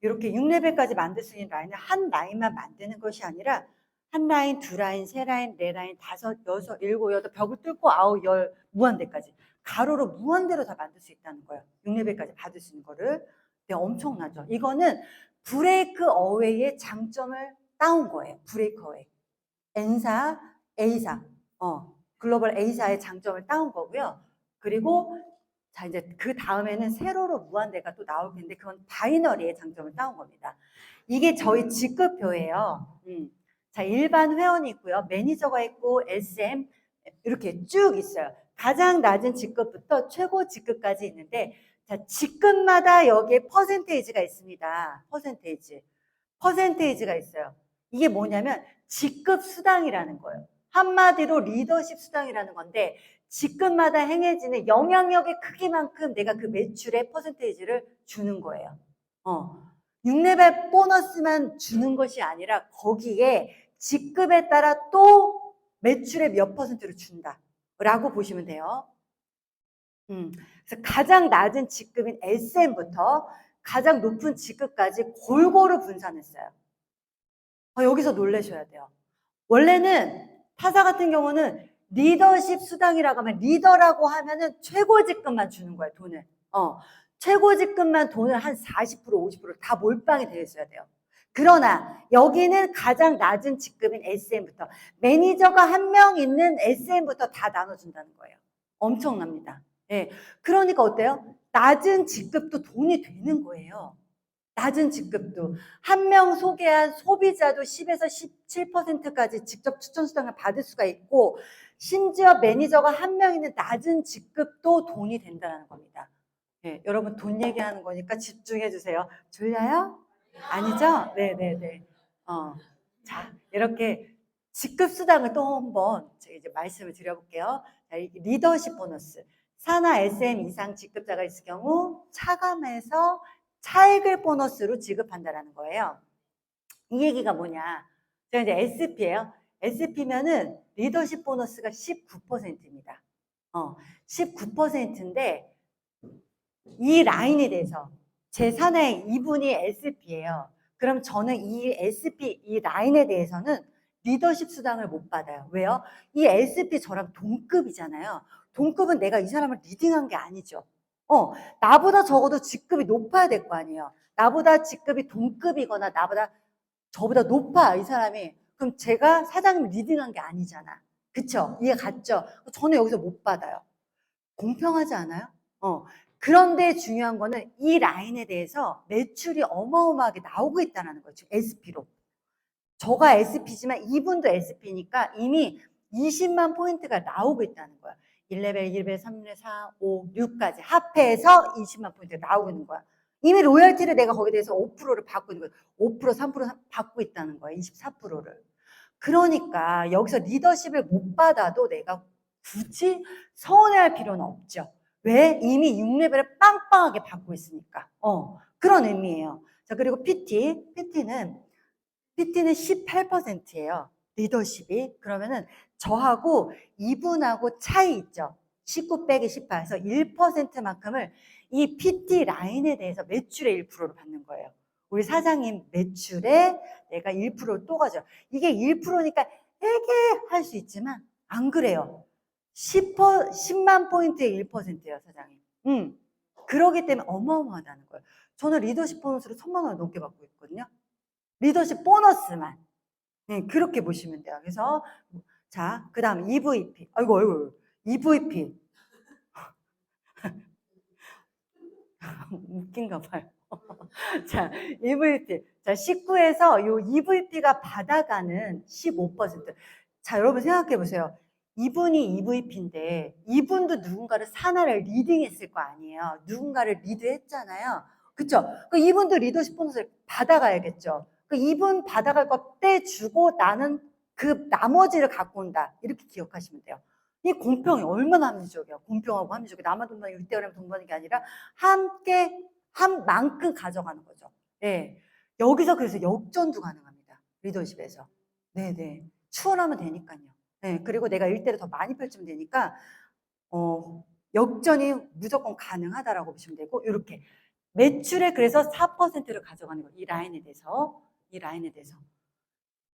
이렇게 6레벨까지 만들 수 있는 라인을 한 라인만 만드는 것이 아니라 한 라인, 두 라인, 세 라인, 네 라인, 다섯, 여섯, 일곱, 여덟, 벽을 뚫고 아홉, 열, 무한대까지 가로로 무한대로 다 만들 수 있다는 거예요. 6레벨까지 받을 수 있는 거를. 네, 엄청나죠. 이거는 브레이크 어웨이의 장점을 따온 거예요. 브레이크 어웨이. N사, A사, 글로벌 A사의 장점을 따온 거고요. 그리고 자, 이제 그 다음에는 세로로 무한대가 또 나올 텐데 그건 바이너리의 장점을 따온 겁니다. 이게 저희 직급표예요. 자, 일반 회원이 있고요. 매니저가 있고 SM 이렇게 쭉 있어요. 가장 낮은 직급부터 최고 직급까지 있는데 자, 직급마다 여기에 퍼센테이지가 있습니다. 퍼센테이지가 있어요. 이게 뭐냐면 직급 수당이라는 거예요. 한마디로 리더십 수당이라는 건데 직급마다 행해지는 영향력의 크기만큼 내가 그 매출의 퍼센테이지를 주는 거예요. 6레벨 보너스만 주는 것이 아니라 거기에 직급에 따라 또 매출의 몇 퍼센트를 준다라고 보시면 돼요. 그래서 가장 낮은 직급인 SM부터 가장 높은 직급까지 골고루 분산했어요. 여기서 놀라셔야 돼요. 원래는 타사 같은 경우는 리더십 수당이라고 하면 리더라고 하면은 최고 직급만 주는 거예요, 돈을. 최고 직급만 돈을 한 40%, 50%다 몰빵이 되어 있어야 돼요. 그러나 여기는 가장 낮은 직급인 SM부터 매니저가 한 명 있는 SM부터 다 나눠준다는 거예요. 엄청납니다. 예. 그러니까 어때요? 낮은 직급도 돈이 되는 거예요. 낮은 직급도 한 명 소개한 소비자도 10에서 17%까지 직접 추천 수당을 받을 수가 있고 심지어 매니저가 한 명 있는 낮은 직급도 돈이 된다는 겁니다. 네, 여러분 돈 얘기하는 거니까 집중해 주세요. 졸려요? 아니죠? 네네네. 자, 이렇게 직급 수당을 또 한번 제가 이제 말씀을 드려볼게요. 자, 리더십 보너스. 산하 SM 이상 직급자가 있을 경우 차감해서 차액을 보너스로 지급한다라는 거예요. 이 얘기가 뭐냐? 제가 이제 SP예요. SP면은 리더십 보너스가 19%입니다. 19%인데 이 라인에 대해서 제 산하에 이분이 SP예요. 그럼 저는 이 SP 이 라인에 대해서는 리더십 수당을 못 받아요. 왜요? 이 SP 저랑 동급이잖아요. 동급은 내가 이 사람을 리딩한 게 아니죠. 나보다 적어도 직급이 높아야 될 거 아니에요. 나보다 직급이 동급이거나 저보다 높아 이 사람이. 그럼 제가 사장님 리딩한 게 아니잖아. 그쵸? 이해 갔죠? 저는 여기서 못 받아요. 공평하지 않아요? 그런데 중요한 거는 이 라인에 대해서 매출이 어마어마하게 나오고 있다는 거죠. SP로. 저가 SP지만 이분도 SP니까 이미 20만 포인트가 나오고 있다는 거야. 1레벨, 2레벨, 3레벨, 4, 5, 6까지 합해서 20만 포인트가 나오고 있는 거야. 이미 로열티를 내가 거기에 대해서 5%를 받고 있는 거야. 5%, 3% 받고 있다는 거야. 24%를. 그러니까 여기서 리더십을 못 받아도 내가 굳이 서운해할 필요는 없죠. 왜? 이미 6레벨을 빵빵하게 받고 있으니까. 그런 의미예요. 자, 그리고 PT는 18%예요. 리더십이. 그러면은 저하고 이분하고 차이 있죠. 19 빼기 18. 그래서 1%만큼을 이 PT 라인에 대해서 매출의 1%를 받는 거예요. 우리 사장님 매출에 내가 1%를 또 가져. 이게 1%니까 되게 할 수 있지만 안 그래요. 10만 포인트의 1%예요, 사장님. 그러기 때문에 어마어마하다는 거예요. 저는 리더십 보너스로 1,000만 원을 넘게 받고 있거든요. 리더십 보너스만. 네, 그렇게 보시면 돼요. 그래서 자, 그 다음 EVP. 아이고. EVP. 웃긴가 봐요. 자, EVP. 자, 19에서 요 EVP가 받아가는 15%. 자, 여러분 생각해 보세요. 이분이 EVP인데 이분도 누군가를 산하를 리딩했을 거 아니에요. 누군가를 리드했잖아요. 그쵸? 그 이분도 리더십 보너스를 받아가야겠죠. 그 이분 받아갈 거 떼주고 나는 그 나머지를 갖고 온다. 이렇게 기억하시면 돼요. 이 공평이 얼마나 합리적이야. 공평하고 합리적이. 나만 돈 버는 게 6대5라면 돈 버는 게 아니라 함께 한 만큼 가져가는 거죠. 네. 여기서 그래서 역전도 가능합니다. 리더십에서. 네네. 추월하면 되니까요. 네. 그리고 내가 일대를 더 많이 펼치면 되니까, 역전이 무조건 가능하다라고 보시면 되고, 이렇게. 매출에 그래서 4%를 가져가는 거예요. 이 라인에 대해서. 이 라인에 대해서.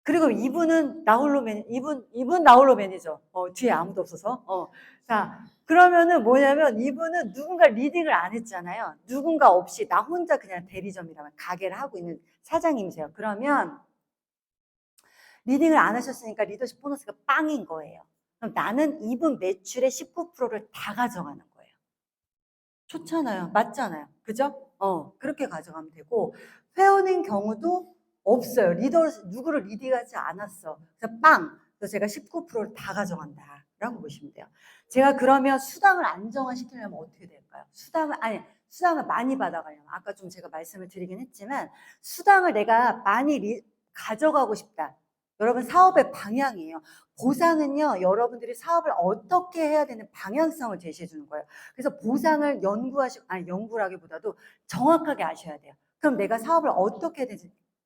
그리고 이분은 나홀로 이분 나홀로 매니저. 뒤에 아무도 없어서. 자, 그러면은 뭐냐면 이분은 누군가 리딩을 안 했잖아요. 누군가 없이 나 혼자 그냥 대리점이라면 가게를 하고 있는 사장님이세요. 그러면 리딩을 안 하셨으니까 리더십 보너스가 빵인 거예요. 그럼 나는 이분 매출의 19%를 다 가져가는 거예요. 좋잖아요. 맞잖아요. 그죠? 그렇게 가져가면 되고, 회원인 경우도 없어요. 누구를 리딩하지 않았어. 그래서 빵! 그래서 제가 19%를 다 가져간다. 라고 보시면 돼요. 제가 그러면 수당을 안정화시키려면 어떻게 될까요? 수당을 많이 받아가려면. 아까 좀 제가 말씀을 드리긴 했지만, 수당을 내가 많이 가져가고 싶다. 여러분, 사업의 방향이에요. 보상은요, 여러분들이 사업을 어떻게 해야 되는 방향성을 제시해 주는 거예요. 그래서 보상을 연구라기보다도 정확하게 아셔야 돼요. 그럼 내가 사업을 어떻게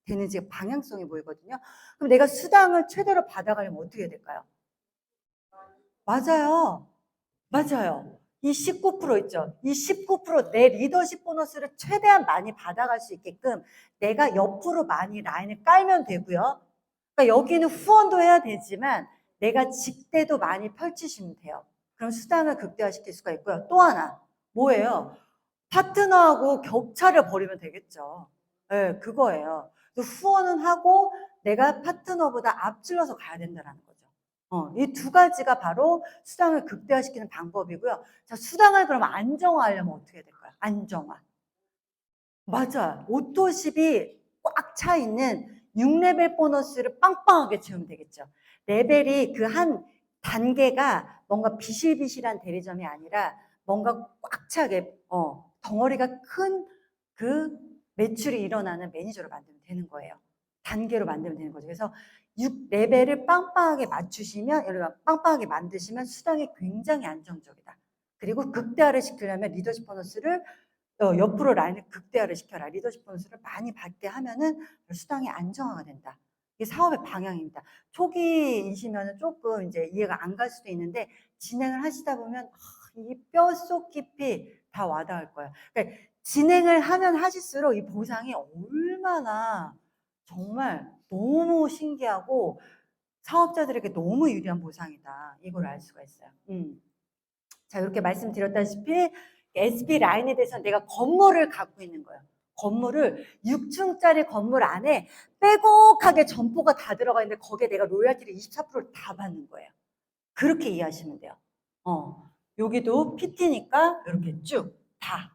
되는지 방향성이 보이거든요. 그럼 내가 수당을 최대로 받아가려면 어떻게 해야 될까요? 맞아요. 맞아요. 이 19% 있죠. 이 19%내 리더십 보너스를 최대한 많이 받아갈 수 있게끔 내가 옆으로 많이 라인을 깔면 되고요. 그러니까 여기는 후원도 해야 되지만 내가 직대도 많이 펼치시면 돼요. 그럼 수당을 극대화시킬 수가 있고요. 또 하나 뭐예요? 파트너하고 격차를 벌이면 되겠죠. 네, 그거예요. 후원은 하고 내가 파트너보다 앞질러서 가야 된다는 거죠. 이 두 가지가 바로 수당을 극대화시키는 방법이고요. 자, 수당을 그러면 안정화하려면 어떻게 해야 될까요? 안정화. 맞아. 오토십이 꽉 차 있는 6레벨 보너스를 빵빵하게 채우면 되겠죠. 레벨이 그 한 단계가 뭔가 비실비실한 대리점이 아니라 뭔가 꽉 차게, 덩어리가 큰 그 매출이 일어나는 매니저를 만들면 되는 거예요. 단계로 만들면 되는 거죠. 그래서 6레벨을 빵빵하게 맞추시면, 여러분 빵빵하게 만드시면 수당이 굉장히 안정적이다. 그리고 극대화를 시키려면 리더십 보너스를 옆으로 라인을 극대화를 시켜라. 리더십 보너스를 많이 받게 하면은 수당이 안정화가 된다. 이게 사업의 방향입니다. 초기이시면 조금 이제 이해가 안 갈 수도 있는데 진행을 하시다 보면 이 뼛속 깊이 다 와닿을 거예요. 그러니까 진행을 하면 하실수록 이 보상이 얼마나 정말 너무 신기하고 사업자들에게 너무 유리한 보상이다. 이걸 알 수가 있어요. 자, 이렇게 말씀드렸다시피 SB 라인에 대해서 내가 건물을 갖고 있는 거예요. 건물을 6층짜리 건물 안에 빼곡하게 점포가 다 들어가 있는데 거기에 내가 로열티를 24%를 다 받는 거예요. 그렇게 이해하시면 돼요. 여기도 PT니까 이렇게 쭉 다.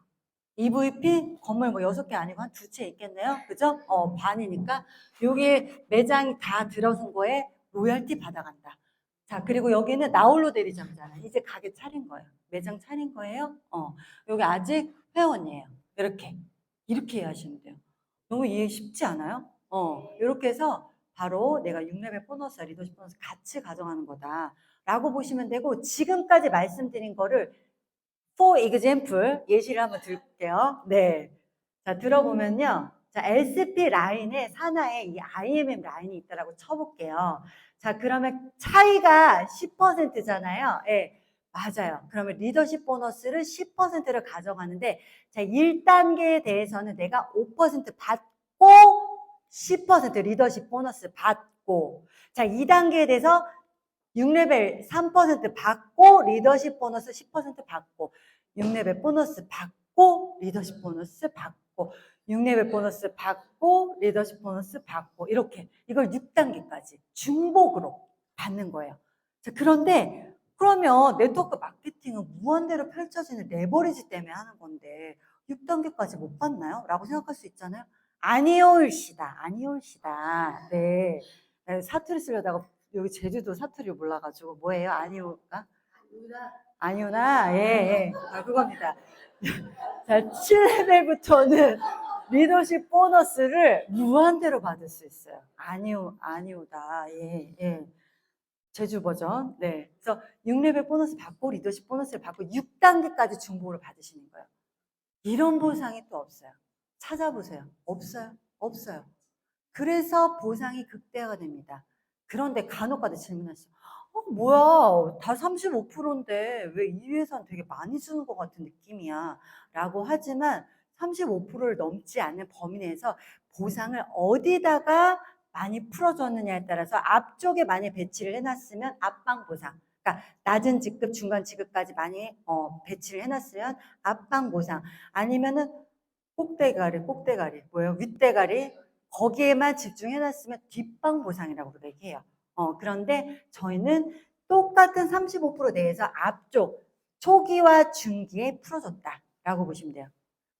EVP 건물 뭐 6개 아니고 한 2채 있겠네요. 그죠? 반이니까 여기 매장이 다 들어선 거에 로열티 받아간다. 자, 그리고 여기는 나홀로 대리점이잖아요. 이제 가게 차린 거예요. 매장 차린 거예요. 여기 아직 회원이에요. 이렇게 이해하시면 돼요. 너무 이해 쉽지 않아요? 이렇게 해서 바로 내가 6레벨 보너스, 리더십 보너스 같이 가져가는 거다. 라고 보시면 되고, 지금까지 말씀드린 거를 for example 예시를 한번 들게요. 네. 자, 들어보면요. 자, LCP 라인에 산하에 이 IMM 라인이 있다라고 쳐볼게요. 자, 그러면 차이가 10%잖아요. 예. 맞아요. 그러면 리더십 보너스를 10%를 가져가는데, 자, 1단계에 대해서는 내가 5% 받고 10% 리더십 보너스 받고, 자, 2단계에 대해서 6레벨 3% 받고 리더십 보너스 10% 받고, 6레벨 보너스 받고 리더십 보너스 받고, 6레벨 보너스 받고 리더십 보너스 받고, 이렇게 이걸 6단계까지 중복으로 받는 거예요. 자, 그런데 그러면 네트워크 마케팅은 무한대로 펼쳐지는 레버리지 때문에 하는 건데 6단계까지 못 받나요? 라고 생각할 수 있잖아요. 아니올시다. 아니올시다. 네. 사투리 쓰려다가 여기 제주도 사투리 몰라가지고 뭐예요? 아니올까? 아니오나? 예, 예. 아, 그겁니다. 자, 7레벨부터는 리더십 보너스를 무한대로 받을 수 있어요. 아니오다. 예, 예. 제주 버전. 네. 그래서 6레벨 보너스 받고 리더십 보너스를 받고 6단계까지 중복을 받으시는 거예요. 이런 보상이 또 없어요. 찾아보세요. 없어요. 없어요. 그래서 보상이 극대화가 됩니다. 그런데 간혹가다 질문하시죠. 뭐야, 다 35%인데 왜 이 회사는 되게 많이 주는 것 같은 느낌이야 라고 하지만 35%를 넘지 않는 범위 내에서 보상을 어디다가 많이 풀어줬느냐에 따라서 앞쪽에 많이 배치를 해놨으면 앞방 보상, 그러니까 낮은 직급, 중간 직급까지 많이 배치를 해놨으면 앞방 보상, 아니면은 꼭대가리 뭐예요? 윗대가리 거기에만 집중해놨으면 뒷방 보상이라고 얘기해요. 그런데 저희는 똑같은 35% 내에서 앞쪽 초기와 중기에 풀어줬다라고 보시면 돼요.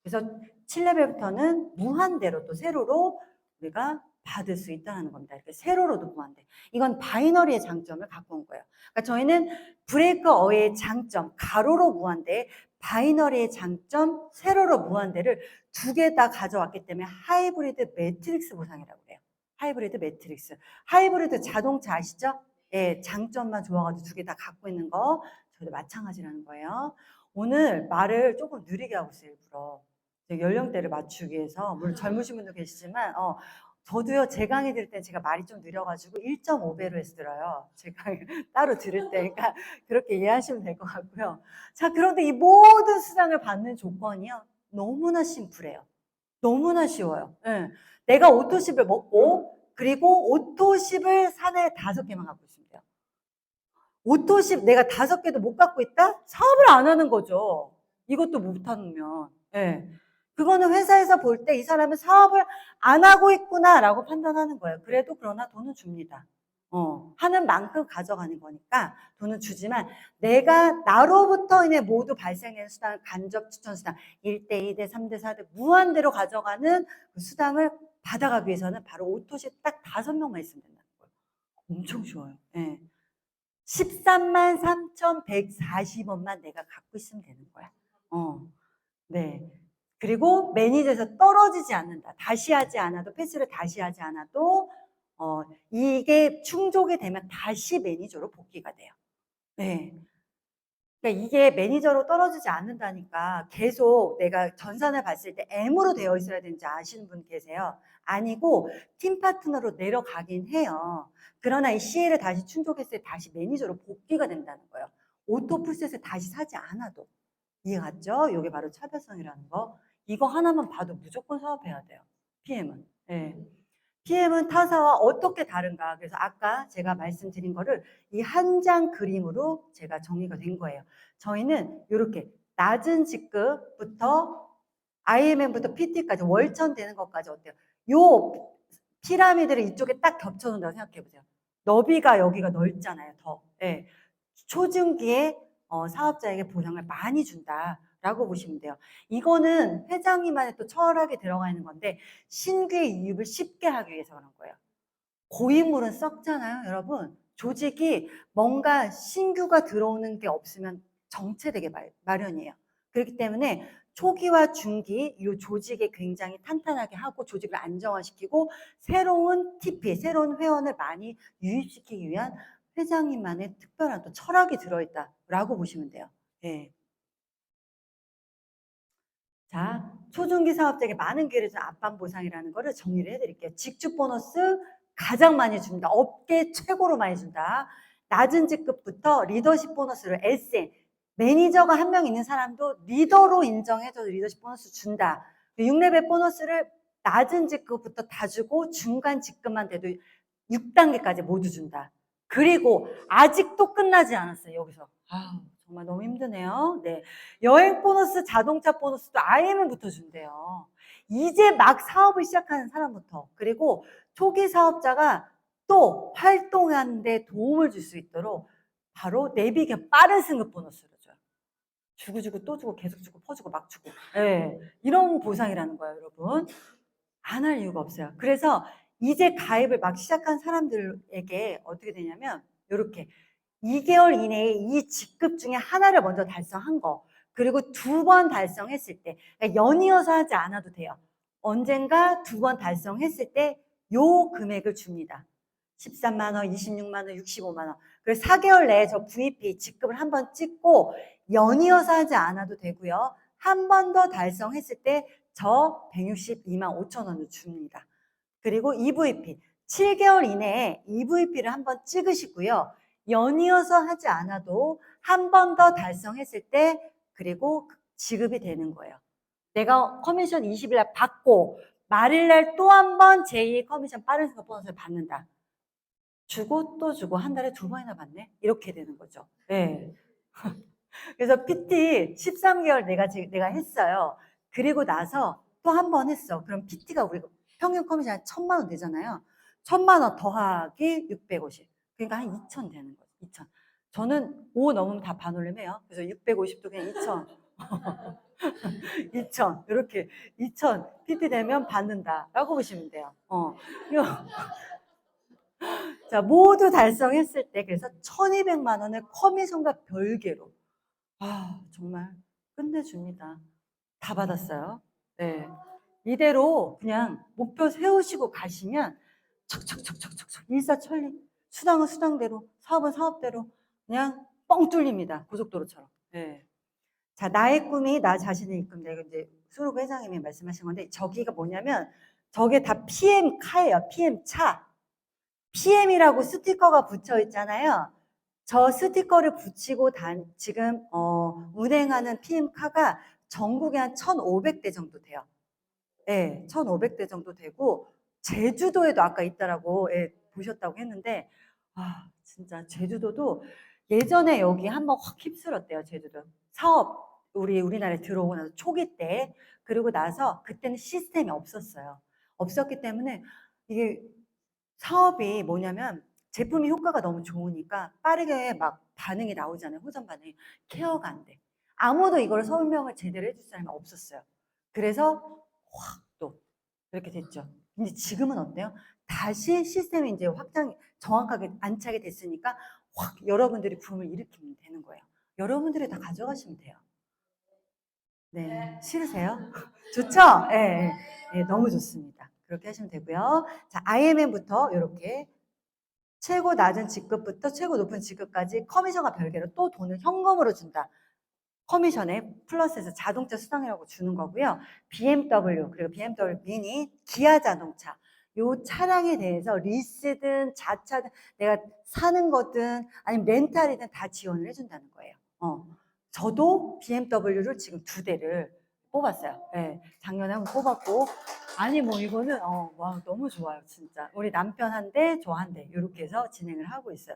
그래서 7레벨부터는 무한대로 또 세로로 우리가 받을 수 있다는 겁니다. 이렇게 세로로도 무한대. 이건 바이너리의 장점을 갖고 온 거예요. 그러니까 저희는 브레이크 어웨이의 장점, 가로로 무한대, 바이너리의 장점, 세로로 무한대를 두 개 다 가져왔기 때문에 하이브리드 매트릭스 보상이라고 그래요. 하이브리드 매트릭스. 하이브리드 자동차 아시죠? 예, 장점만 좋아가지고 두 개 다 갖고 있는 거 저도 마찬가지라는 거예요. 오늘 말을 조금 느리게 하고 있어요, 일부러. 연령대를 맞추기 위해서. 물론 젊으신 분도 계시지만 저도요, 제 강의 들을 때 제가 말이 좀 느려가지고 1.5배로 해서 들어요. 제 강의 따로 들을 때. 그러니까 그렇게 이해하시면 될 것 같고요. 자, 그런데 이 모든 수당을 받는 조건이요. 너무나 심플해요. 너무나 쉬워요. 예. 내가 오토십을 먹고 그리고 오토십을 사내 5개만 갖고 있으면 돼요. 오토십 내가 5개도 못 갖고 있다? 사업을 안 하는 거죠. 이것도 못하면. 예. 그거는 회사에서 볼 때 이 사람은 사업을 안 하고 있구나라고 판단하는 거예요. 그래도 그러나 돈은 줍니다. 하는 만큼 가져가는 거니까 돈은 주지만 내가 나로부터 인해 모두 발생되는 수당, 간접 추천 수당 1대, 2대, 3대, 4대 무한대로 가져가는 그 수당을 받아가기 위해서는 바로 오토십 딱 5명만 있으면 된다는 거예요. 엄청 쉬워요. 예. 13만 3,140원만 내가 갖고 있으면 되는 거야. 네. 그리고 매니저에서 떨어지지 않는다. 다시 하지 않아도, 패스를 다시 하지 않아도, 이게 충족이 되면 다시 매니저로 복귀가 돼요. 네. 그러니까 이게 매니저로 떨어지지 않는다니까 계속 내가 전산을 봤을 때 M으로 되어 있어야 되는지 아시는 분 계세요? 아니고 팀 파트너로 내려가긴 해요. 그러나 이 CL을 다시 충족했을 때 다시 매니저로 복귀가 된다는 거예요. 오토 풀셋을 다시 사지 않아도. 이해 갔죠? 이게 바로 차별성이라는 거. 이거 하나만 봐도 무조건 사업해야 돼요. PM은. 네. PM은 타사와 어떻게 다른가. 그래서 아까 제가 말씀드린 거를 이 한 장 그림으로 제가 정리가 된 거예요. 저희는 이렇게 낮은 직급부터 IMM부터 PT까지 월천되는 것까지 어때요? 요 피라미드를 이쪽에 딱 겹쳐놓는다고 생각해 보세요. 너비가 여기가 넓잖아요. 더. 네. 초중기에 사업자에게 보상을 많이 준다라고 보시면 돼요. 이거는 회장님만의 또 철학이 들어가 있는 건데 신규의 유입을 쉽게 하기 위해서 그런 거예요. 고인물은 썩잖아요, 여러분. 조직이 뭔가 신규가 들어오는 게 없으면 정체되게 마련이에요. 그렇기 때문에 초기와 중기 이 조직이 굉장히 탄탄하게 하고 조직을 안정화시키고 새로운 TP, 새로운 회원을 많이 유입시키기 위한 회장님만의 특별한 또 철학이 들어있다라고 보시면 돼요. 네. 자, 초중기 사업자에게 많은 기회를 주는 앞반 보상이라는 거를 정리를 해드릴게요. 직주 보너스 가장 많이 준다. 업계 최고로 많이 준다. 낮은 직급부터 리더십 보너스를 SN, 매니저가 한 명 있는 사람도 리더로 인정해줘서 리더십 보너스 준다. 6레벨 보너스를 낮은 직급부터 다 주고 중간 직급만 돼도 6단계까지 모두 준다. 그리고 아직도 끝나지 않았어요. 여기서. 정말 너무 힘드네요. 네. 여행 보너스, 자동차 보너스도 IMM부터 준대요. 이제 막 사업을 시작하는 사람부터. 그리고 초기 사업자가 또 활동하는 데 도움을 줄 수 있도록 바로 내비게 빠른 승급 보너스를 줘요. 주고 또 주고 계속 주고 퍼주고 막 주고. 네. 이런 보상이라는 거예요, 여러분. 안 할 이유가 없어요. 그래서 이제 가입을 막 시작한 사람들에게 어떻게 되냐면 이렇게 2개월 이내에 이 직급 중에 하나를 먼저 달성한 거, 그리고 2번 달성했을 때, 그러니까 연이어서 하지 않아도 돼요. 언젠가 2번 달성했을 때 요 금액을 줍니다. 13만 원, 26만 원, 65만 원. 그래서 4개월 내에 저 VP 직급을 한번 찍고 연이어서 하지 않아도 되고요. 한 번 더 달성했을 때 저 162만 5천 원을 줍니다. 그리고 EVP 7개월 이내에 EVP를 한번 찍으시고요. 연이어서 하지 않아도 한 번 더 달성했을 때 그리고 지급이 되는 거예요. 내가 커미션 20일 날 받고 말일 날 또 한 번 제2 커미션 빠른 승급 보너스를 받는다. 주고 또 주고 한 달에 2번이나 받네? 이렇게 되는 거죠. 네. 그래서 PT 13개월 내가 했어요. 그리고 나서 또 한 번 했어. 그럼 PT가 우리 평균 커미션 한 1,000만 원 되잖아요. 1,000만 원 더하기 650. 그러니까 한 2,000 되는 거죠. 2,000. 저는 5 넘으면 다 반올림해요. 그래서 650도 그냥 2,000. 2,000. 이렇게 2,000 PT 되면 받는다라고 보시면 돼요. 자, 모두 달성했을 때 그래서 1,200만 원을 커미션과 별개로 정말 끝내줍니다. 다 받았어요. 네. 이대로 그냥 목표 세우시고 가시면 척척척척척 일사천리. 수당은 수당대로, 사업은 사업대로 그냥 뻥 뚫립니다. 고속도로처럼. 네. 자, 나의 꿈이 나 자신을 이끈다. 이거 이제 수록 회장님이 말씀하신 건데 저기가 뭐냐면 저게 다 PM 카예요. PM 차. PM이라고 스티커가 붙여 있잖아요. 저 스티커를 붙이고 지금 운행하는 PM카가 전국에 한 1,500대 정도 돼요. 네, 1,500대 정도 되고 제주도에도 아까 있다라고 보셨다고 했는데 진짜 제주도도 예전에 여기 한번 확 휩쓸었대요. 제주도 사업 우리나라에 들어오고 나서 초기 때 그리고 나서 그때는 시스템이 없었어요. 없었기 때문에 이게 사업이 뭐냐면 제품이 효과가 너무 좋으니까 빠르게 막 반응이 나오잖아요. 호전 반응이. 케어가 안 돼. 아무도 이걸 설명을 제대로 해줄 사람이 없었어요. 그래서 확 또 이렇게 됐죠. 근데 지금은 어때요? 다시 시스템이 이제 정확하게 안착이 됐으니까 확 여러분들이 붐을 일으키면 되는 거예요. 여러분들이 다 가져가시면 돼요. 네, 싫으세요? 좋죠? 예, 네, 네, 너무 좋습니다. 그렇게 하시면 되고요. 자, IMM부터 이렇게 최고 낮은 직급부터 최고 높은 직급까지 커미션과 별개로 또 돈을 현금으로 준다. 커미션에 플러스해서 자동차 수당이라고 주는 거고요. BMW 그리고 BMW 미니, 기아 자동차 요 차량에 대해서 리스든 자차든 내가 사는 거든 아니면 렌탈이든 다 지원을 해준다는 거예요. 저도 BMW를 지금 2대를 뽑았어요. 네, 작년에 한번 뽑았고 아니 뭐 이거는 와 너무 좋아요 진짜. 우리 남편 한 대, 저 한 대 이렇게 해서 진행을 하고 있어요.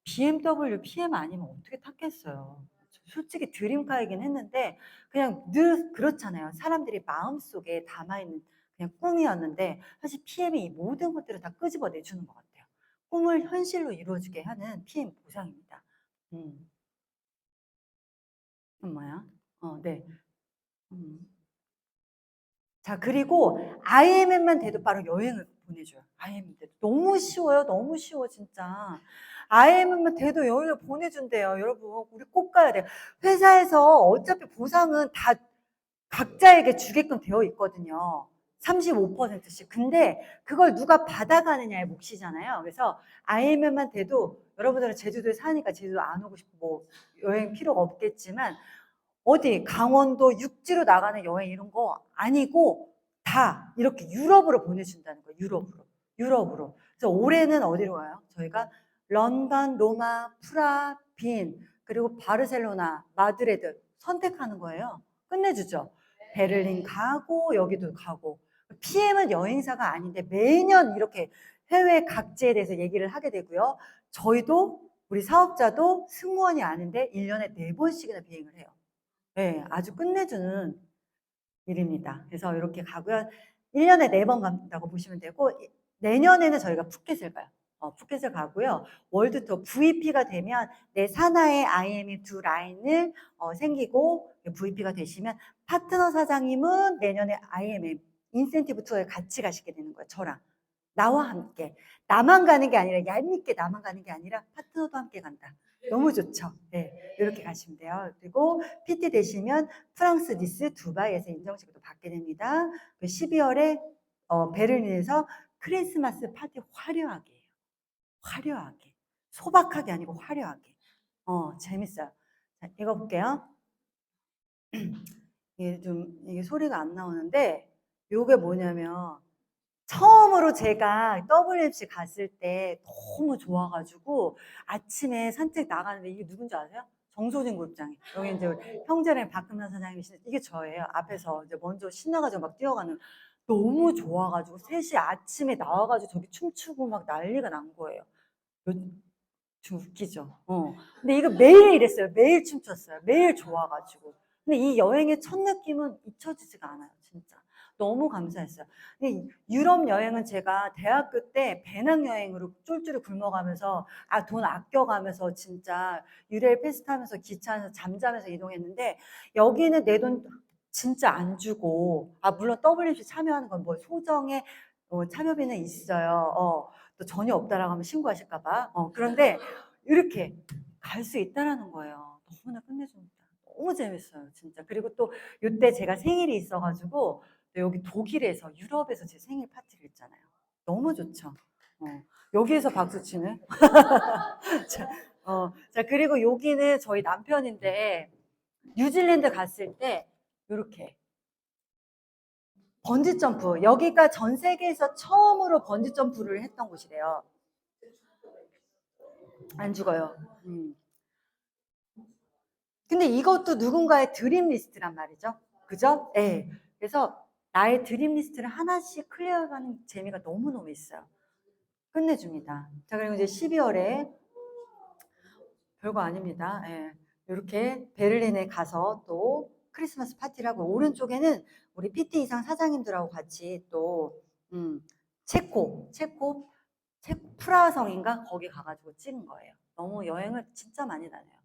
BMW PM 아니면 어떻게 탔겠어요. 솔직히 드림카이긴 했는데 그냥 늘 그렇잖아요. 사람들이 마음속에 담아있는 그냥 꿈이었는데 사실 PM이 이 모든 것들을 다 끄집어 내주는 것 같아요. 꿈을 현실로 이루어지게 하는 PM 보상입니다. 뭐야? 네. 자, 그리고 IMM만 돼도 바로 여행을 보내줘요. IMM 돼도. 너무 쉬워요. 너무 쉬워, 진짜. IMM만 돼도 여행을 보내준대요. 여러분, 우리 꼭 가야 돼요. 회사에서 어차피 보상은 다 각자에게 주게끔 되어 있거든요. 35%씩. 근데 그걸 누가 받아가느냐의 몫이잖아요. 그래서 IMM만 돼도 여러분들은 제주도에 사니까 제주도 안 오고 싶고 뭐 여행 필요가 없겠지만 어디 강원도 육지로 나가는 여행 이런 거 아니고 다 이렇게 유럽으로 보내준다는 거예요. 유럽으로. 그래서 올해는 어디로 가요? 저희가 런던, 로마, 프라, 빈, 그리고 바르셀로나, 마드리드 선택하는 거예요. 끝내주죠. 베를린 가고 여기도 가고. PM은 여행사가 아닌데 매년 이렇게 해외 각지에 대해서 얘기를 하게 되고요. 저희도 우리 사업자도 승무원이 아닌데 1년에 4번씩이나 비행을 해요. 네, 아주 끝내주는 일입니다. 그래서 이렇게 가고요. 1년에 4번 간다고 보시면 되고 내년에는 저희가 푸켓을 가요. 푸켓을 가고요. 월드투어 VP가 되면 내 산하의 IMF 두 라인을 생기고 VP가 되시면 파트너 사장님은 내년에 IMF 인센티브 투어에 같이 가시게 되는 거예요. 저랑. 나와 함께. 나만 가는 게 아니라 얄밉게 나만 가는 게 아니라 파트너도 함께 간다. 너무 좋죠. 네, 이렇게 가시면 돼요. 그리고 PT 되시면 프랑스 니스, 두바이에서 인정식도 받게 됩니다. 12월에 베를린에서 크리스마스 파티 화려하게 해요. 화려하게. 소박하게 아니고 화려하게. 재밌어요. 자, 이거 볼게요. 이게 소리가 안 나오는데, 요게 뭐냐면, 처음으로 제가 WMC 갔을 때 너무 좋아가지고 아침에 산책 나가는데 이게 누군지 아세요? 정소진 그룹장이. 여기 이제 형제랑 박금란 사장님이신데 이게 저예요. 앞에서 이제 먼저 신나가지고 막 뛰어가는 너무 좋아가지고 3시 아침에 나와가지고 저기 춤추고 막 난리가 난 거예요. 좀 웃기죠. 근데 이거 매일 이랬어요. 매일 춤췄어요. 매일 좋아가지고. 근데 이 여행의 첫 느낌은 잊혀지지가 않아요. 진짜. 너무 감사했어요. 근데 유럽 여행은 제가 대학교 때 배낭여행으로 쫄쫄이 굶어가면서 돈 아껴가면서 진짜 유레일 패스 타면서 기차 안에서 잠자면서 이동했는데 여기는 내 돈 진짜 안 주고 물론 WC 참여하는 건 뭐 소정의 참여비는 있어요. 또 전혀 없다라고 하면 신고하실까 봐. 그런데 이렇게 갈 수 있다라는 거예요. 너무나 끝내줍니다. 너무 재밌어요, 진짜. 그리고 또 이때 제가 생일이 있어가지고 여기 독일에서 유럽에서 제 생일 파티를 했잖아요. 너무 좋죠. 여기에서 박수 치네. 자, 자, 그리고 여기는 저희 남편인데 뉴질랜드 갔을 때 이렇게 번지 점프. 여기가 전 세계에서 처음으로 번지 점프를 했던 곳이래요. 안 죽어요. 근데 이것도 누군가의 드림 리스트란 말이죠. 그죠? 네. 그래서 나의 드림 리스트를 하나씩 클리어하는 재미가 너무너무 있어요. 끝내줍니다. 자, 그리고 이제 12월에 별거 아닙니다. 예. 이렇게 베를린에 가서 또 크리스마스 파티를 하고 오른쪽에는 우리 PT 이상 사장님들하고 같이 또 체코 프라하성인가 거기 가가지고 찍은 거예요. 너무 여행을 진짜 많이 다녀요.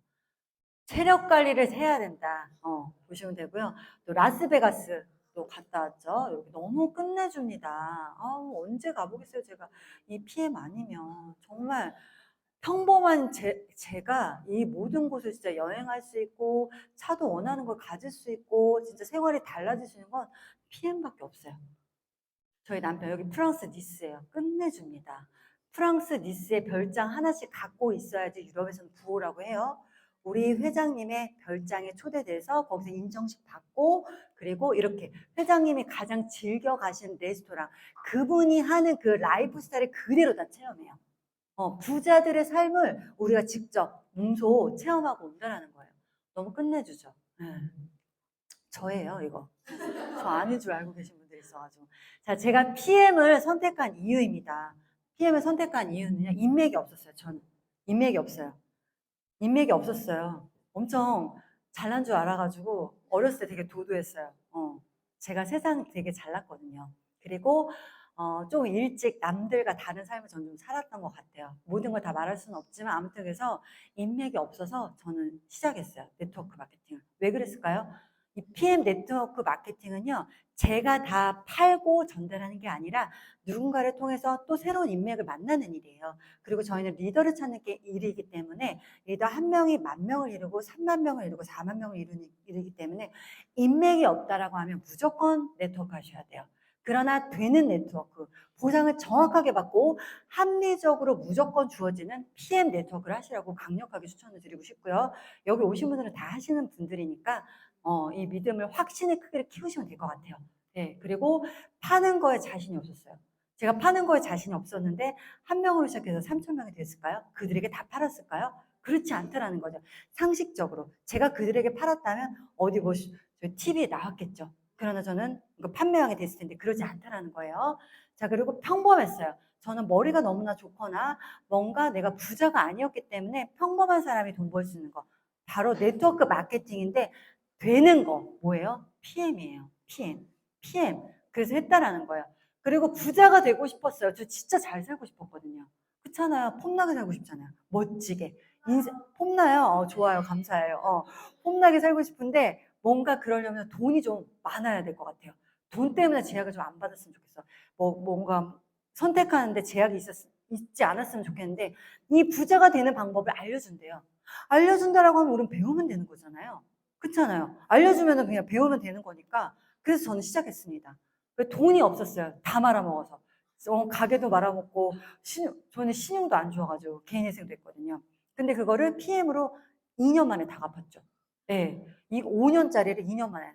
체력 관리를 해야 된다. 보시면 되고요. 또 라스베가스 또 갔다 왔죠. 여기 너무 끝내줍니다. 언제 가보겠어요, 제가. 이 PM 아니면 정말 평범한 제가 이 모든 곳을 진짜 여행할 수 있고 차도 원하는 걸 가질 수 있고 진짜 생활이 달라질 수 있는 건 PM밖에 없어요. 저희 남편 여기 프랑스 니스예요. 끝내줍니다. 프랑스 니스에 별장 하나씩 갖고 있어야지 유럽에서는 부호라고 해요. 우리 회장님의 별장에 초대돼서 거기서 인정식 받고 그리고 이렇게 회장님이 가장 즐겨 가시는 레스토랑 그분이 하는 그 라이프 스타일을 그대로 다 체험해요. 부자들의 삶을 우리가 직접 몸소 체험하고 온다는 거예요. 너무 끝내주죠. 저예요, 이거. 저 아닌 줄 알고 계신 분들이 있어가지고. 자, 제가 PM을 선택한 이유입니다. PM을 선택한 이유는요, 인맥이 없었어요, 저는. 인맥이 없어요. 인맥이 없었어요. 엄청 잘난 줄 알아가지고, 어렸을 때 되게 도도했어요. 제가 세상 되게 잘났거든요. 그리고, 좀 일찍 남들과 다른 삶을 저는 좀 살았던 것 같아요. 모든 걸 다 말할 수는 없지만, 아무튼 그래서 인맥이 없어서 저는 시작했어요. 네트워크 마케팅을. 왜 그랬을까요? 이 PM 네트워크 마케팅은요, 제가 다 팔고 전달하는 게 아니라 누군가를 통해서 또 새로운 인맥을 만나는 일이에요. 그리고 저희는 리더를 찾는 게 일이기 때문에 리더 한 명이 10,000명을 이루고 30,000명을 이루고 40,000명을 이루기 때문에 인맥이 없다라고 하면 무조건 네트워크 하셔야 돼요. 그러나 되는 네트워크, 보상을 정확하게 받고 합리적으로 무조건 주어지는 PM 네트워크를 하시라고 강력하게 추천을 드리고 싶고요. 여기 오신 분들은 다 하시는 분들이니까 이 믿음을 확신의 크기를 키우시면 될 것 같아요. 네, 그리고 파는 거에 자신이 없었어요. 제가 파는 거에 자신이 없었는데 한 명으로 시작해서 3,000명이 됐을까요? 그들에게 다 팔았을까요? 그렇지 않다라는 거죠. 상식적으로. 제가 그들에게 팔았다면 어디 뭐 TV에 나왔겠죠. 그러나 저는 이거 판매왕이 됐을 텐데 그러지 않다라는 거예요. 자, 그리고 평범했어요. 저는 머리가 너무나 좋거나 뭔가 내가 부자가 아니었기 때문에 평범한 사람이 돈 벌 수 있는 거. 바로 네트워크 마케팅인데 되는 거 뭐예요? PM이에요. PM. PM. 그래서 했다라는 거예요. 그리고 부자가 되고 싶었어요. 저 진짜 잘 살고 싶었거든요. 그렇잖아요. 폼나게 살고 싶잖아요. 멋지게. 폼나요? 좋아요. 감사해요. 폼나게 살고 싶은데 뭔가 그러려면 돈이 좀 많아야 될 것 같아요. 돈 때문에 제약을 좀 안 받았으면 좋겠어. 뭔가 선택하는데 제약이 있지 않았으면 좋겠는데 이 부자가 되는 방법을 알려준대요. 알려준다라고 하면 우린 배우면 되는 거잖아요. 그렇잖아요. 알려주면 그냥 배우면 되는 거니까 그래서 저는 시작했습니다. 돈이 없었어요. 다 말아먹어서. 가게도 말아먹고 저는 신용도 안 좋아가지고 개인회생도 했거든요. 근데 그거를 PM으로 2년 만에 다 갚았죠. 네, 이 5년짜리를 2년 만에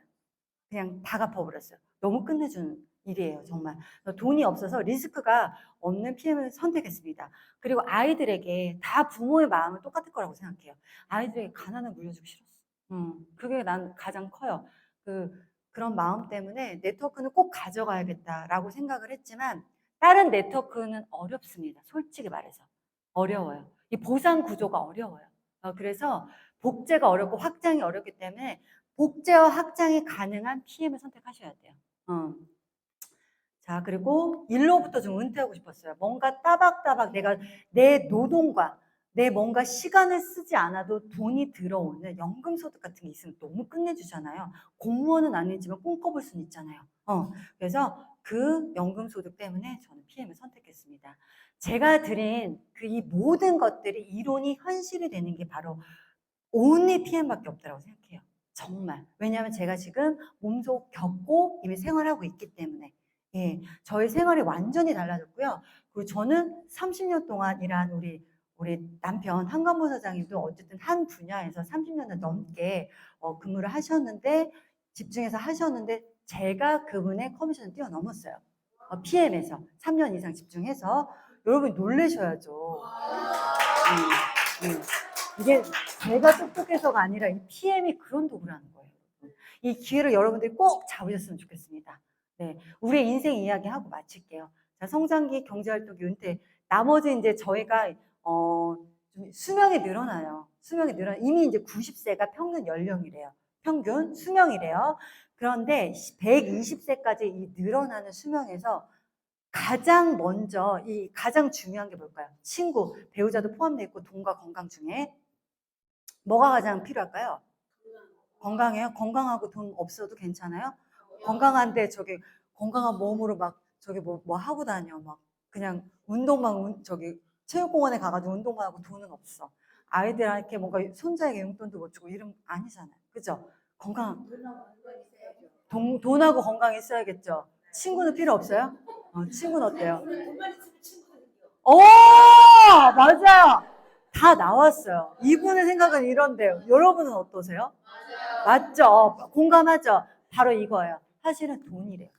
그냥 다 갚아버렸어요. 너무 끝내주는 일이에요, 정말. 돈이 없어서 리스크가 없는 PM을 선택했습니다. 그리고 아이들에게 다 부모의 마음은 똑같을 거라고 생각해요. 아이들에게 가난을 물려주기 싫었어. 그게 난 가장 커요. 그런 마음 때문에 네트워크는 꼭 가져가야겠다라고 생각을 했지만 다른 네트워크는 어렵습니다. 솔직히 말해서. 어려워요. 이 보상 구조가 어려워요. 그래서 복제가 어렵고 확장이 어렵기 때문에 복제와 확장이 가능한 PM을 선택하셔야 돼요. 자, 그리고 일로부터 좀 은퇴하고 싶었어요. 뭔가 따박따박 내가 내 노동과 내 뭔가 시간을 쓰지 않아도 돈이 들어오는 연금소득 같은 게 있으면 너무 끝내주잖아요. 공무원은 아니지만 꿈꿔볼 수는 있잖아요. 그래서 그 연금소득 때문에 저는 PM을 선택했습니다. 제가 드린 이 모든 것들이 이론이 현실이 되는 게 바로 only PM밖에 없다고 생각해요. 정말. 왜냐하면 제가 지금 몸소 겪고 이미 생활하고 있기 때문에. 예, 저의 생활이 완전히 달라졌고요. 그리고 저는 30년 동안 일한 우리 남편 한관보 사장님도 어쨌든 한 분야에서 30년을 넘게 근무를 하셨는데 집중해서 하셨는데 제가 그분의 커미션을 뛰어넘었어요. PM에서 3년 이상 집중해서 여러분 놀라셔야죠. 이게 제가 똑똑해서가 아니라 이 PM이 그런 도구를 하는 거예요. 이 기회를 여러분들이 꼭 잡으셨으면 좋겠습니다. 네, 우리의 인생 이야기하고 마칠게요. 자, 성장기 경제활동기 은퇴. 나머지 이제 저희가 좀 수명이 늘어나요. 수명이 늘어 이미 이제 90세가 평균 연령이래요. 평균 수명이래요. 그런데 120세까지 이 늘어나는 수명에서 가장 먼저 가장 중요한 게 뭘까요? 친구, 배우자도 포함되어 있고 돈과 건강 중에 뭐가 가장 필요할까요? 건강해요? 건강하고 돈 없어도 괜찮아요? 건강한데 건강한 몸으로 막 뭐 하고 다녀. 막 그냥 운동만 체육공원에 가가지고 운동만 하고 돈은 없어. 아이들한테 뭔가 손자에게 용돈도 못 주고 이름 아니잖아요. 그죠? 돈하고 건강 있어야겠죠. 친구는 필요 없어요? 친구는 어때요? 오, 맞아요. 다 나왔어요. 이분의 생각은 이런데요. 여러분은 어떠세요? 맞죠? 공감하죠? 바로 이거예요. 사실은 돈이래요.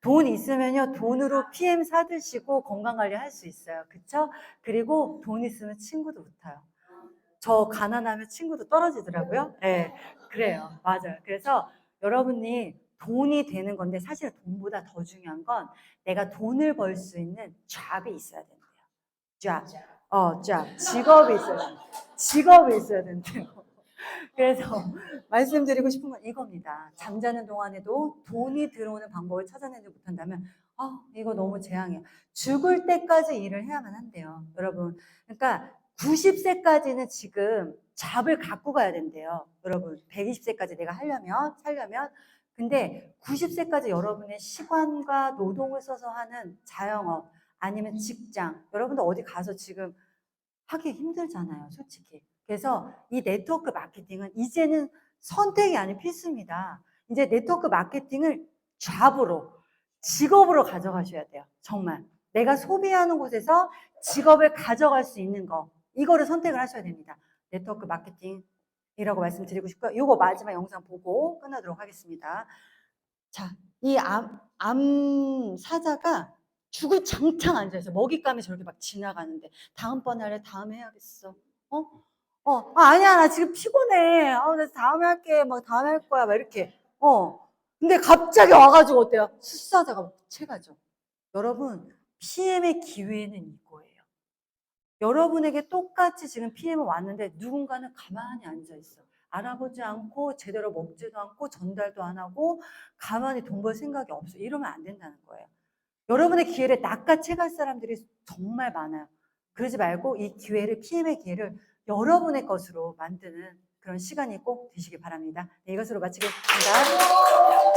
돈 있으면요, 돈으로 PM 사드시고 건강관리 할 수 있어요. 그쵸? 그리고 돈 있으면 친구도 붙어요. 저 가난하면 친구도 떨어지더라고요. 네, 그래요. 맞아요. 그래서 여러분이 돈이 되는 건데 사실 돈보다 더 중요한 건 내가 돈을 벌 수 있는 잡이 있어야 된대요. 잡. 잡. 직업이 있어야 된대요. 직업이 있어야 된대요. 그래서 말씀드리고 싶은 건 이겁니다. 잠자는 동안에도 돈이 들어오는 방법을 찾아내지 못한다면 이거 너무 재앙이에요. 죽을 때까지 일을 해야만 한대요. 여러분. 그러니까 90세까지는 지금 잡을 갖고 가야 된대요. 여러분 120세까지 내가 살려면 근데 90세까지 여러분의 시간과 노동을 써서 하는 자영업 아니면 직장 여러분들 어디 가서 지금 하기 힘들잖아요. 솔직히. 그래서 이 네트워크 마케팅은 이제는 선택이 아닌 필수입니다. 이제 네트워크 마케팅을 잡으로 직업으로 가져가셔야 돼요. 정말. 내가 소비하는 곳에서 직업을 가져갈 수 있는 거 이거를 선택을 하셔야 됩니다. 네트워크 마케팅이라고 말씀드리고 싶고요. 이거 마지막 영상 보고 끝나도록 하겠습니다. 자, 이 암사자가 주구장창 앉아있어. 먹잇감이 저렇게 막 지나가는데 다음번에 할래? 다음에 해야겠어. 아니야, 나 지금 피곤해. 나 다음에 할게. 막 다음에 할 거야. 막 이렇게. 근데 갑자기 와가지고 어때요? 수사자가 채가죠. 여러분, PM의 기회는 이거예요. 여러분에게 똑같이 지금 PM은 왔는데 누군가는 가만히 앉아 있어. 알아보지 않고 제대로 먹지도 않고 전달도 안 하고 가만히 돈 벌 생각이 없어. 이러면 안 된다는 거예요. 여러분의 기회를 낚아채갈 사람들이 정말 많아요. 그러지 말고 이 기회를, PM의 기회를 여러분의 것으로 만드는 그런 시간이 꼭 되시기 바랍니다. 네, 이것으로 마치겠습니다.